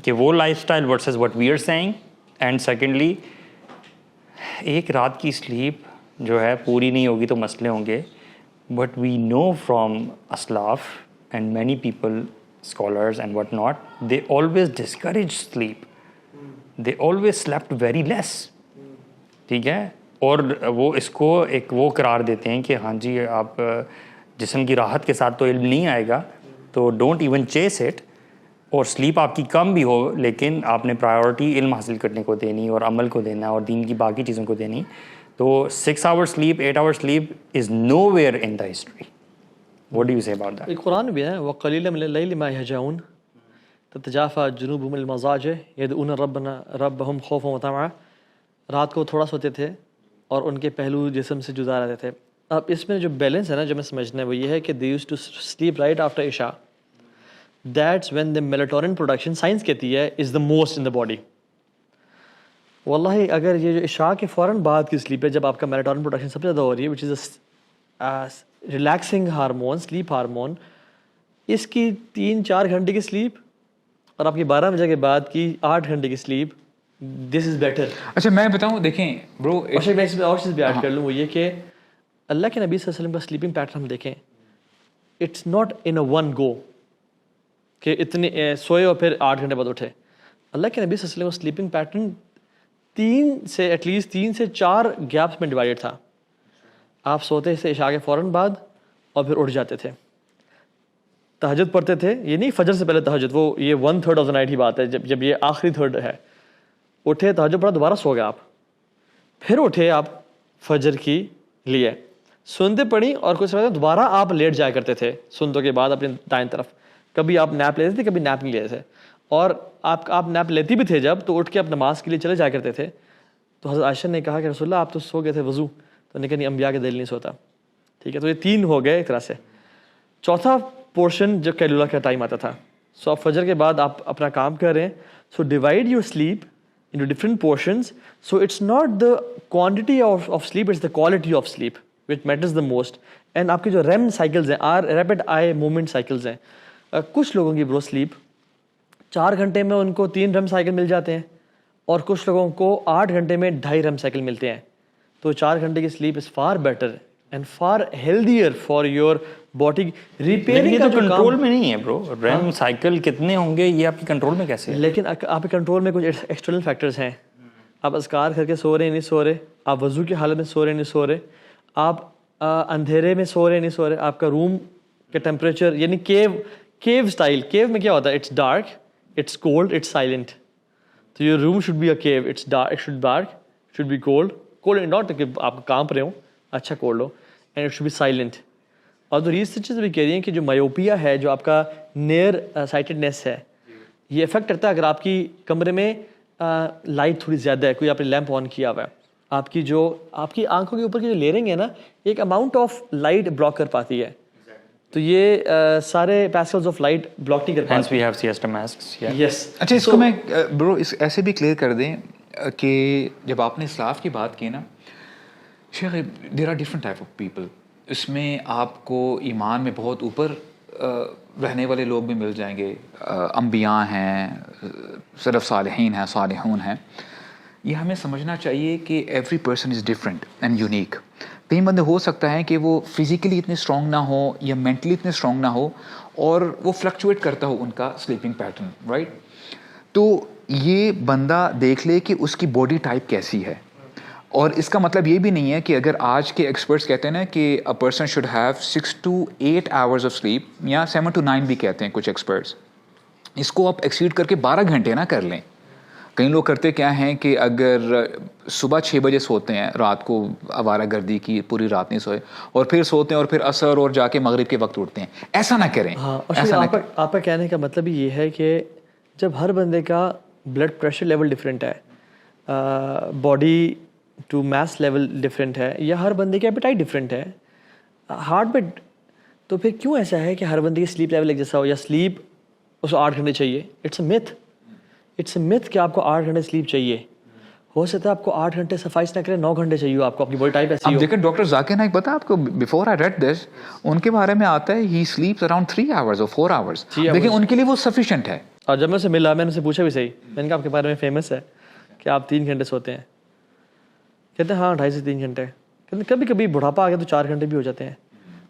کہ وہ lifestyle versus what we are seeing. And secondly ایک رات کی سلیپ جو ہے پوری نہیں ہوگی تو مسئلے ہوں گے. بٹ وی نو فرام اسلاف and many people scholars and what not, they always discourage slip, they always slept very less. ٹھیک ہے, اور وہ اس کو ایک وہ قرار دیتے ہیں کہ ہاں جی آپ جسم کی راحت کے ساتھ تو علم نہیں آئے گا, تو ڈونٹ ایون چیس اٹ. اور سلیپ آپ کی کم بھی ہو لیکن آپ نے پرائیورٹی علم حاصل کرنے کو دینی اور عمل کو دینا اور دین کی باقی چیزوں کو دینی. تو 6 hours sleep, 8 hours sleep is nowhere in the history. What do you say about that? قرآن بھی ہے وَقَلِيلًا مِنَ اللَّيْلِ مَا يَهْجَعُونَ تَتَجَافَى جُنُوبُهُمْ عَنِ الْمَضَاجِعِ يَدْعُونَ رَبَّهُمْ خَوْفًا وَطَمَعًا. رات کو تھوڑا سوتے تھے اور ان کے پہلو جسم سے جدا رہتے تھے. اب اس میں جو بیلنس ہے نا جو میں سمجھنا ہے وہ یہ ہے کہ they used to sleep right after عشاء. That's when the melatonin production, science کہتی ہے, is the most in the body. واللہ اگر یہ جو عشاء کے فوراً بعد کی سلیپ ہے جب آپ کا میلاٹونن پروڈکشن سب سے زیادہ ہو رہی ہے, وچ از ریلیکسنگ ہارمون, سلیپ ہارمون, اس کی 3-4 گھنٹے کی سلیپ اور آپ کی 12 بجے کے بعد کی 8 گھنٹے کی سلیپ, دس از بیٹر. اچھا میں بتاؤں, دیکھیں برو, میں اس میں اور چیز بھی ایڈ کر لوں, وہ یہ کہ اللہ کے نبی صلی اللہ علیہ وسلم کا سلیپنگ پیٹرن ہم دیکھیں, it's not in a one go کہ اتنے سوئے اور پھر 8 گھنٹے بعد اٹھے. اللہ کے نبی صلی اللہ علیہ وسلم کا سلیپنگ پیٹرن 3 سے 4 گیپس میں ڈیوائڈ تھا. آپ سوتے تھے عشاء کے فوراً بعد اور پھر اٹھ جاتے تھے, تہجد پڑھتے تھے, یہ نہیں فجر سے پہلے تہجد, وہ یہ 1/3 آف دا نائٹ ہی بات ہے, جب یہ آخری تھرڈ ہے. اٹھے تہجد پڑھا, دوبارہ سو گئے آپ, پھر اٹھے آپ فجر کی لیے, سنتے پڑھی اور کچھ دوبارہ آپ لیٹ جایا کرتے تھے سنتوں کے بعد اپنے دائیں طرف. کبھی آپ نیپ لیتے تھے, کبھی نیپ نہیں لیتے تھے, اور آپ نیپ لیتی بھی تھے جب تو اٹھ کے آپ نماز کے لیے چلے جایا کرتے تھے. تو حضرت عائشہ نے کہا کہ رسول اللہ آپ تو سو گئے تھے وضو, تو نے کہا نہیں, انبیاء کے دل نہیں سوتا. ٹھیک ہے, تو یہ 3 ہو گئے ایک طرح سے. چوتھا پورشن جب قیلولہ کا ٹائم آتا تھا, سو آپ فجر کے بعد آپ اپنا کام کر رہے ہیں, so divide your sleep into different portions. So it's not the quantity of sleep, it's the quality of sleep which matters the most. And آپ کے جو ریم سائیکلز ہیں, ریپڈ آئی موومنٹ سائیکلز ہیں, کچھ لوگوں کی برو سلیپ 4 گھنٹے میں ان کو 3 ریم سائیکل مل جاتے ہیں, اور کچھ لوگوں کو 8 گھنٹے میں 2.5 ریم سائیکل ملتے ہیں. تو 4 گھنٹے کی sleep is for better and for healthier for your body repairing. یہ تو کنٹرول میں نہیں ہے برو, ریم سائیکل کتنے ہوں گے یہ آپ کی کنٹرول میں کیسے ہے؟ لیکن آپ کے کنٹرول میں کچھ ایکسٹرنل فیکٹرز ہیں. آپ اذکار کر کے سو رہے نہیں سو رہے, آپ وضو کی حالت میں سو رہے نہیں سو رہے, آپ اندھیرے میں سو رہے نہیں سو رہے, آپ کا روم کا ٹیمپریچر, یعنی کیو اسٹائل. کیو میں کیا ہوتا ہے, it's dark, it's cold, it's silent. تو your room should be a cave, it's dark, it should dark, should be cold not کہ آپ کانپ رہے ہوں, اچھا کولڈ ہو, and it should be silent. اور جو ریسرچز بھی کہہ رہی ہیں کہ جو مایوپیا ہے, جو آپ کا نیئر سائٹڈنیس ہے, یہ افیکٹ کرتا ہے اگر آپ کی کمرے میں لائٹ تھوڑی زیادہ ہے, کوئی آپ نے لیمپ آن کیا ہوا ہے, آپ کی آنکھوں کے اوپر کی جو لیئرنگ ہے نا, ایک اماؤنٹ آف لائٹ بلاک کر پاتی ہے. تو یہ سارے پیسکلز آف لائٹ بلاک نہیں کر پاتے. Hence we have siesta masks. Yes. اچھا اس کو میں برو ایسے بھی کلیئر کر دیں کہ جب آپ نے اسلاف کی بات کی نا شیخ, there are different type of people. اس میں آپ کو ایمان میں بہت اوپر رہنے والے لوگ بھی مل جائیں گے, انبیاء ہیں, صرف صالحین ہیں, صالحون ہیں. یہ ہمیں سمجھنا چاہیے کہ every person is different and unique. کئی بندے ہو سکتا ہے کہ وہ فزیکلی اتنے اسٹرانگ نہ ہو یا مینٹلی اتنے اسٹرانگ نہ ہو, اور وہ فلکچویٹ کرتا ہو ان کا سلیپنگ پیٹرن, رائٹ. تو یہ بندہ دیکھ لے کہ اس کی باڈی ٹائپ کیسی ہے. اور اس کا مطلب یہ بھی نہیں ہے کہ اگر آج کے ایکسپرٹس کہتے ہیں نا کہ a person should have 6 to 8 hours of sleep, یا 7 to 9 بھی کہتے ہیں کچھ ایکسپرٹس, اس کو آپ ایکسیڈ کر کے 12 گھنٹے نہ کر لیں. کئی لوگ کرتے کیا ہیں کہ اگر صبح 6 بجے سوتے ہیں, رات کو آوارہ گردی کی پوری رات نہیں سوئے, اور پھر سوتے ہیں اور پھر عصر اور جا کے مغرب کے وقت اٹھتے ہیں. ایسا نہ کریں. آپ کا کہنے کا مطلب یہ ہے کہ جب ہر بندے کا بلڈ پریشر لیول ڈفرینٹ ہے, body to mass level different ہے, یا ہر بندے کی ایپیٹائٹ ڈفرینٹ ہے, ہارٹ بیٹ, تو پھر کیوں ایسا ہے کہ ہر بندے کی سلیپ لیول ایک جیسا ہو, یا سلیپ اس کو 8 گھنٹے چاہیے؟ It's a myth. It's a myth کہ آپ کو 8 گھنٹے سلیپ چاہیے. ہو سکتا ہے آپ کو 8 گھنٹے سفائس نہ کرے, 9 گھنٹے چاہیے آپ کو, آپ کی باڈی ٹائپ ایسی اب ہو. دیکھیں ڈاکٹر ذاکر نائک پتا آپ کو, بفور آئی ریڈ دس ان کے بارے میں آتا ہے ہی سلیپس اراؤنڈ 3 hours اور 4 hours. دیکھیں ان کے لیے وہ سفیشینٹ ہے. اور جب میں اسے ملا میں نے اسے پوچھا بھی صحیح, میں نے کہا آپ کے بارے میں فیمس ہے کہ آپ 3 گھنٹے سوتے ہیں. کہتے ہیں ہاں 2.5 سے 3 گھنٹے. کہتے کبھی کبھی بڑھاپا آ گیا تو 4 گھنٹے بھی ہو جاتے ہیں,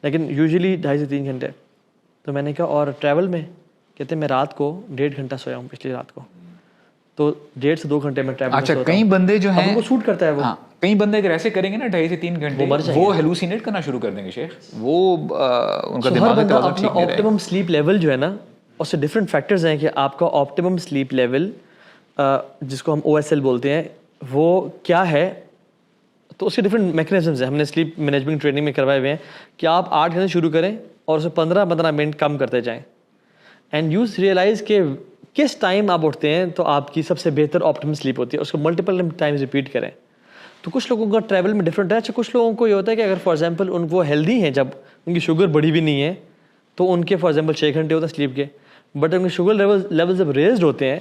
لیکن یوزلی 2.5 سے 3 گھنٹے. تو میں نے کہا اور ٹریول میں, کہتے ہیں میں رات کو 1.5 گھنٹہ سویا ہوں پچھلی رات کو, تو 1.5 سے 2 گھنٹے میں ٹریول. اچھا کئی بندے جو ہیں ان کو سوٹ کرتا ہے وہ. کئی بندے اگر ایسے کریں گے نا 2.5 سے 3 گھنٹے وہ ہیلوسینیٹ کرنا شروع کر دیں گے شیخ, وہ ان کا دماغ کا توازن ٹھیک نہیں رہے. آپٹیمم سلیپ لیول جو ہے نا, اس سے ڈفرینٹ فیکٹرز ہیں کہ آپ کا آپٹیمم سلیپ لیول جس کو ہم OSL بولتے ہیں وہ کیا ہے. تو اس کے ڈفرینٹ میکینزمز ہیں, ہم نے سلیپ مینجمنٹ ٹریننگ میں کروائے ہوئے ہیں کہ آپ 8 گھنٹے شروع کریں اور اسے 15 منٹ کم کرتے جائیں. اینڈ یو ریئلائز کہ کس ٹائم آپ اٹھتے ہیں تو آپ کی سب سے بہتر آپٹیمم سلیپ ہوتی ہے, اس کو ملٹیپل ٹائمز ریپیٹ کریں. تو کچھ لوگوں کا ٹریول میں ڈفرینٹ ہے. اچھا کچھ لوگوں کو یہ ہوتا ہے کہ اگر فار ایگزامپل وہ ہیلدی ہیں, جب ان کی شوگر بڑی بھی نہیں ہے تو ان کے فار ایگزامپل 6 گھنٹے ہوتا ہے سلیپ کے, بٹ ان کے شوگر لیول جب ریزڈ ہوتے ہیں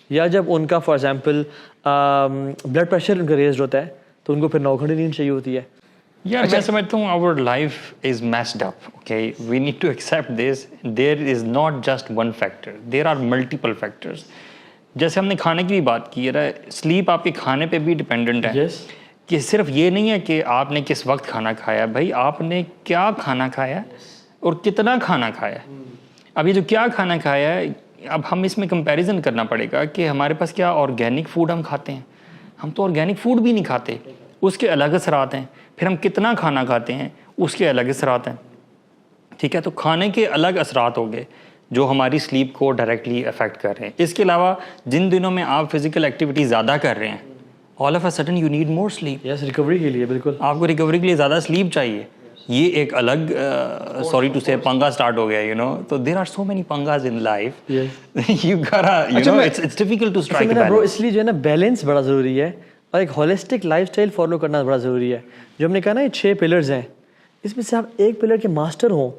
یا جب ان کا فار ایگزامپل بلڈ پریشر ان کا ریزڈ ہوتا ہے تو ان کو پھر 9 گھنٹے نیند چاہیے ہوتی ہے. Yeah, میں سمجھتا ہوں our life is messed up. Okay, we need to accept this. There is not just one factor. There are multiple factors. جیسے ہم نے کھانے کی بھی بات کی ہے, سلیپ آپ کے کھانے پہ بھی ڈپینڈنٹ ہے. کہ صرف یہ نہیں ہے کہ آپ نے کس وقت کھانا کھایا, بھائی آپ نے کیا کھانا کھایا اور کتنا کھانا کھایا. اب یہ جو کیا کھانا کھایا ہے, اب ہم اس میں کمپیریزن کرنا پڑے گا کہ ہمارے پاس کیا آرگینک فوڈ ہم کھاتے ہیں. ہم تو آرگینک فوڈ بھی نہیں کھاتے, اس کے الگ اثرات ہیں. پھر ہم کتنا کھانا کھاتے ہیں, اس کے الگ اثرات ہیں. ٹھیک ہے, تو کھانے کے الگ اثرات ہو گئے جو ہماری سلیپ کو ڈائریکٹلی افیکٹ کر رہے ہیں. اس کے علاوہ جن دنوں میں آپ فزیکل ایکٹیویٹی زیادہ کر رہے ہیں, all of a sudden you need more slip. Yes, recovery کے لیے بالکل آپ کو ریکوری کے لیے زیادہ سلیپ چاہیے. یہ ایک الگ سوری ٹو سے پنگا اسٹارٹ ہو گیا, یو نو. تو دیر آر سو مینی پنگاز in life, you gotta you know it's difficult to strike balance. Bro اس لیے جو ہے نا بیلنس بڑا ضروری ہے اور ایک ہولسٹک لائف اسٹائل فالو کرنا بڑا ضروری ہے. جو ہم نے کہا نا یہ 6 پلرز ہیں, اس میں سے آپ ایک پلر کے ماسٹر ہوں,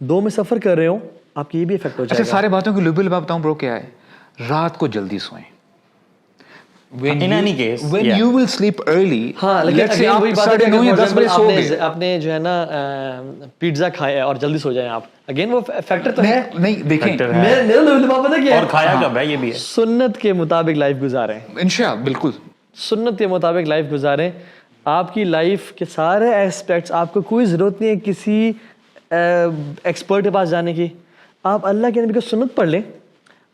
2 میں سفر کر رہے ہوں, آپ کی یہ بھی افیکٹ ہو جائے گا. اچھا سارے باتوں کی لبل بتاؤں برو کیا ہے, رات کو جلدی سوئیں. In any case, when you will sleep early, ہاں, let's say آپ 9:30 بجے سو گئے, آپ نے جو ہے نا پیزا کھایا اور جلدی سو جائیں آپ, اگین وہ فیکٹر تو ہے نہیں دیکھیں اور کھایا کب ہے یہ بھی ہے. سنت کے مطابق لائف گزاریں, انشاءاللہ بالکل سنت کے مطابق لائف گزاریں. آپ کی لائف کے سارے ایسپیکٹس, آپ کو کوئی ضرورت نہیں ہے کسی ایکسپرٹ کے پاس جانے کی. آپ اللہ کے نبی کو سنت پڑھ لیں.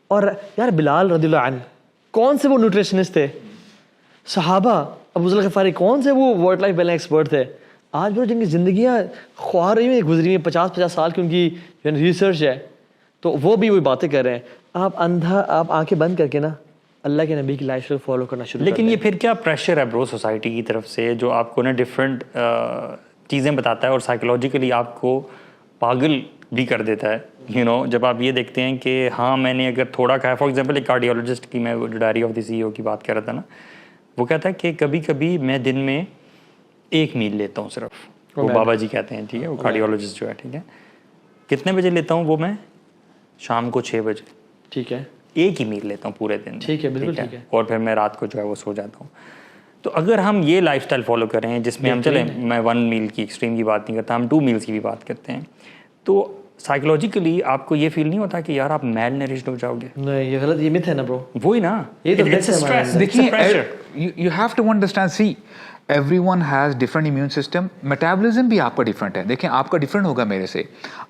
اور یار بلال رضی اللہ عنہ کون سے وہ نیوٹریشنسٹ تھے, صحابہ ابو ذر الغفاری کون سے وہ ورک لائف بیلنس ایکسپرٹ تھے. آج وہ جن کی زندگیاں خواہ رہی ہیں, گزری ہیں 50 سال کی ان کی جو ریسرچ ہے, تو وہ بھی وہی باتیں کر رہے ہیں. آپ آنکھیں بند کر کے نا اللہ کے نبی کی لائف اسٹائل فالو کرنا شروع. لیکن یہ پھر کیا پریشر ہے برو سوسائٹی کی طرف سے, جو آپ کو نا ڈفرینٹ چیزیں بتاتا ہے اور سائیکولوجیکلی آپ کو پاگل بھی کر دیتا ہے. یو نو, جب آپ یہ دیکھتے ہیں کہ ہاں میں نے اگر تھوڑا کھایا, فار ایگزامپل ایک کارڈیولوجسٹ کی میں ڈائری آف دی CEO کی بات کر رہا تھا نا, وہ کہتا ہے کہ کبھی کبھی میں دن میں 1 میل لیتا ہوں صرف. وہ بابا جی کہتے ہیں, ٹھیک ہے, وہ کارڈیولوجسٹ جو ہے, ٹھیک ہے, کتنے بجے لیتا ہوں وہ, میں شام کو 6 بجے, ٹھیک ہے, 1 ہی میل لیتا ہوں پورے دن. ٹھیک ہے, بالکل ٹھیک ہے. اور پھر میں رات کو جو ہے وہ سو جاتا ہوں. تو اگر ہم یہ لائف اسٹائل فالو کریں جس میں ہم چلیں, میں 1 میل کی ایکسٹریم کی بات نہیں کرتا, ہم 2 میلس کی بھی بات کرتے ہیں, تو سائیکولوجیکلی آپ کو یہ فیل نہیں ہوتا کہ یار آپ میل نرشڈ ہو جاؤ گے؟ نہیں, یہ غلط, یہ مت ہے نا برو. وہی نا, یہ تو دیکھیے you have to understand, see everyone has different immune system, metabolism بھی آپ کا ڈفرینٹ ہے. دیکھیں آپ کا ڈفرینٹ ہوگا میرے سے.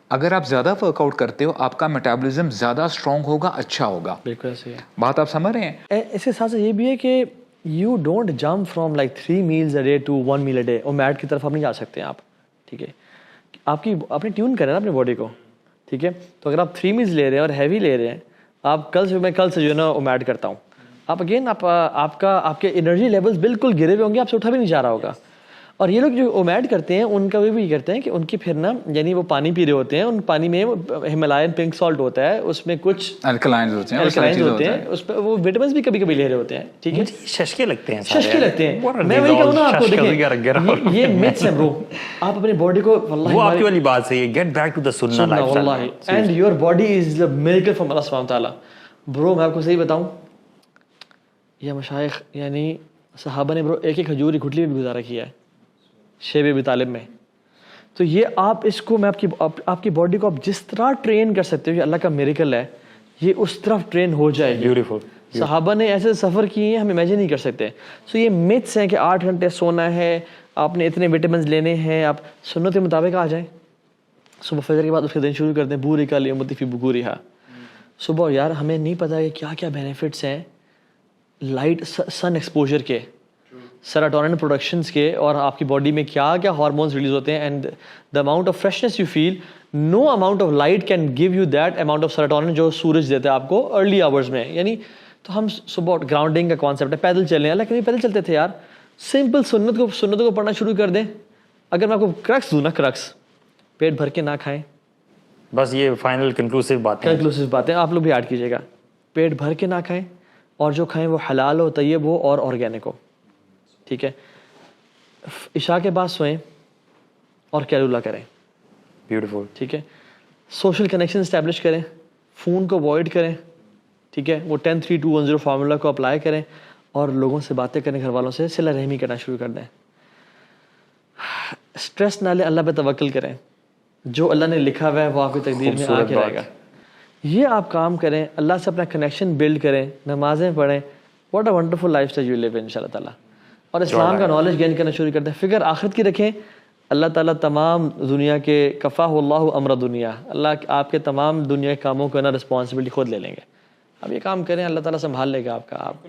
اگر آپ زیادہ ورک آؤٹ کرتے ہو آپ کا میٹابولزم زیادہ اسٹرانگ ہوگا, اچھا ہوگا. بالکل صحیح ہے, بات آپ سمجھ رہے ہیں. اس کے ساتھ یہ بھی ہے کہ you don't jump from like 3 meals a day to 1 meal a day. اور میٹ کی طرف آپ نہیں جا سکتے آپ, ٹھیک ہے. آپ نے ٹیون کرنا ہے اپنی باڈی کو, ٹھیک ہے. تو اگر آپ 3 meals لے رہے ہیں اور ہیوی لے رہے ہیں, آپ کل سے جو ہے نا اومیٹ کرتا ہوں, آپ اگین آپ کے انرجی لیولز بالکل گرے ہوئے ہوں گے, آپ سے اٹھا بھی نہیں جا رہا ہوگا. اور یہ لوگ جو اومیٹ کرتے ہیں ان کا بھی کرتے ہیں کہ ان کی پھر نا, یعنی وہ پانی پی رہے ہوتے ہیں, ان پانی میں ہمالین پنک سالٹ ہوتا ہے, اس میں کچھ الکلائنز ہوتے ہیں, اس پہ وہ وٹامنس بھی کبھی کبھی لے رہے ہوتے ہیں, ٹھیک ہے. ششکے لگتے ہیں, ششکے لگتے ہیں. میں وہی کہوں نا آپ کو, دیکھیں یہ میتھس ہیں برو. آپ اپنی باڈی کو, وہ آپ کی والی بات صحیح ہے, گیٹ بیک ٹو دی سنہ lifestyle, and your body is the miracle from اللہ سبحانہ و تعالی. برو میں آپ کو صحیح بتاؤں, یا مشائخ یعنی صحابہ نے برو ایک ایک کھجور کی گھٹلی میں بھی گزارا کیا ہے شیب ابی طالب میں. تو یہ آپ اس کو میں آپ کی باڈی کو آپ جس طرح ٹرین کر سکتے ہو, یہ اللہ کا میریکل ہے, یہ اس طرف ٹرین ہو جائے گی. بیوٹیفل. صحابہ نے ایسے سفر کیے ہیں ہم امیجن نہیں کر سکتے. سو یہ میتھس ہیں کہ 8 گھنٹے سونا ہے, آپ نے اتنے وٹامنز لینے ہیں, آپ سنت کے مطابق آ جائیں. صبح فجر کے بعد اس کے دن شروع کر دیں بوری کا لیمتی فی بکوریہا. صبح یار ہمیں نہیں پتا کہ کیا کیا بینیفٹس ہیں لائٹ سن ایکسپوجر کے, سیروٹونن پروڈکشنز کے, اور آپ کی باڈی میں کیا کیا ہارمونز ریلیز ہوتے ہیں. And the amount of freshness you feel, no amount of light can give you that amount of serotonin جو سورج دیتا ہے آپ کو ارلی آورز میں. یعنی تو ہم صبح گراؤنڈنگ کا کانسیپٹ ہے, پیدل چلیں. اللہ کبھی پیدل چلتے تھے یار, سمپل سنتوں کو پڑھنا شروع کر دیں. اگر میں آپ کو کرکس دوں نا, کرکس پیٹ بھر کے نہ کھائیں. بس یہ فائنل کنکلوسیو باتیں آپ لوگ بھی ایڈ کیجیے گا. پیٹ بھر کے نہ کھائیں, اور جو کھائیں وہ حلال ہو, طیب ہو اور آرگینک ہو. ٹھیک ہے. عشاء کے بعد سوئیں اور کیلولا کریں. بیوٹیفل. ٹھیک ہے. سوشل کنیکشن اسٹیبلش کریں, فون کو اوائڈ کریں. ٹھیک ہے. وہ 10-3-2-1-0 فارمولا کو اپلائی کریں, اور لوگوں سے باتیں کریں, گھر والوں سے صلہ رحمی کرنا شروع کر دیں. اسٹریس نہ لیں, اللہ پہ توکل کریں. جو اللہ نے لکھا ہوا ہے وہ آپ کی تقدیر میں آ کے رہے گا. یہ آپ کام کریں, اللہ سے اپنا کنیکشن بلڈ کریں, نمازیں پڑھیں. What a wonderful lifestyle you live ان شاء اللہ تعالیٰ. اور اسلام کا نالج گین کرنا شروع کرتے ہیں. فکر آخرت کی رکھیں. اللہ تعالیٰ تمام دنیا کے کفاہ اللہ امر دنیا, اللہ آپ کے تمام دنیا کے کاموں کو نا رسپانسبلٹی خود لے لیں گے. اب یہ کام کریں, اللہ تعالیٰ سنبھال لے گا آپ کا. آپ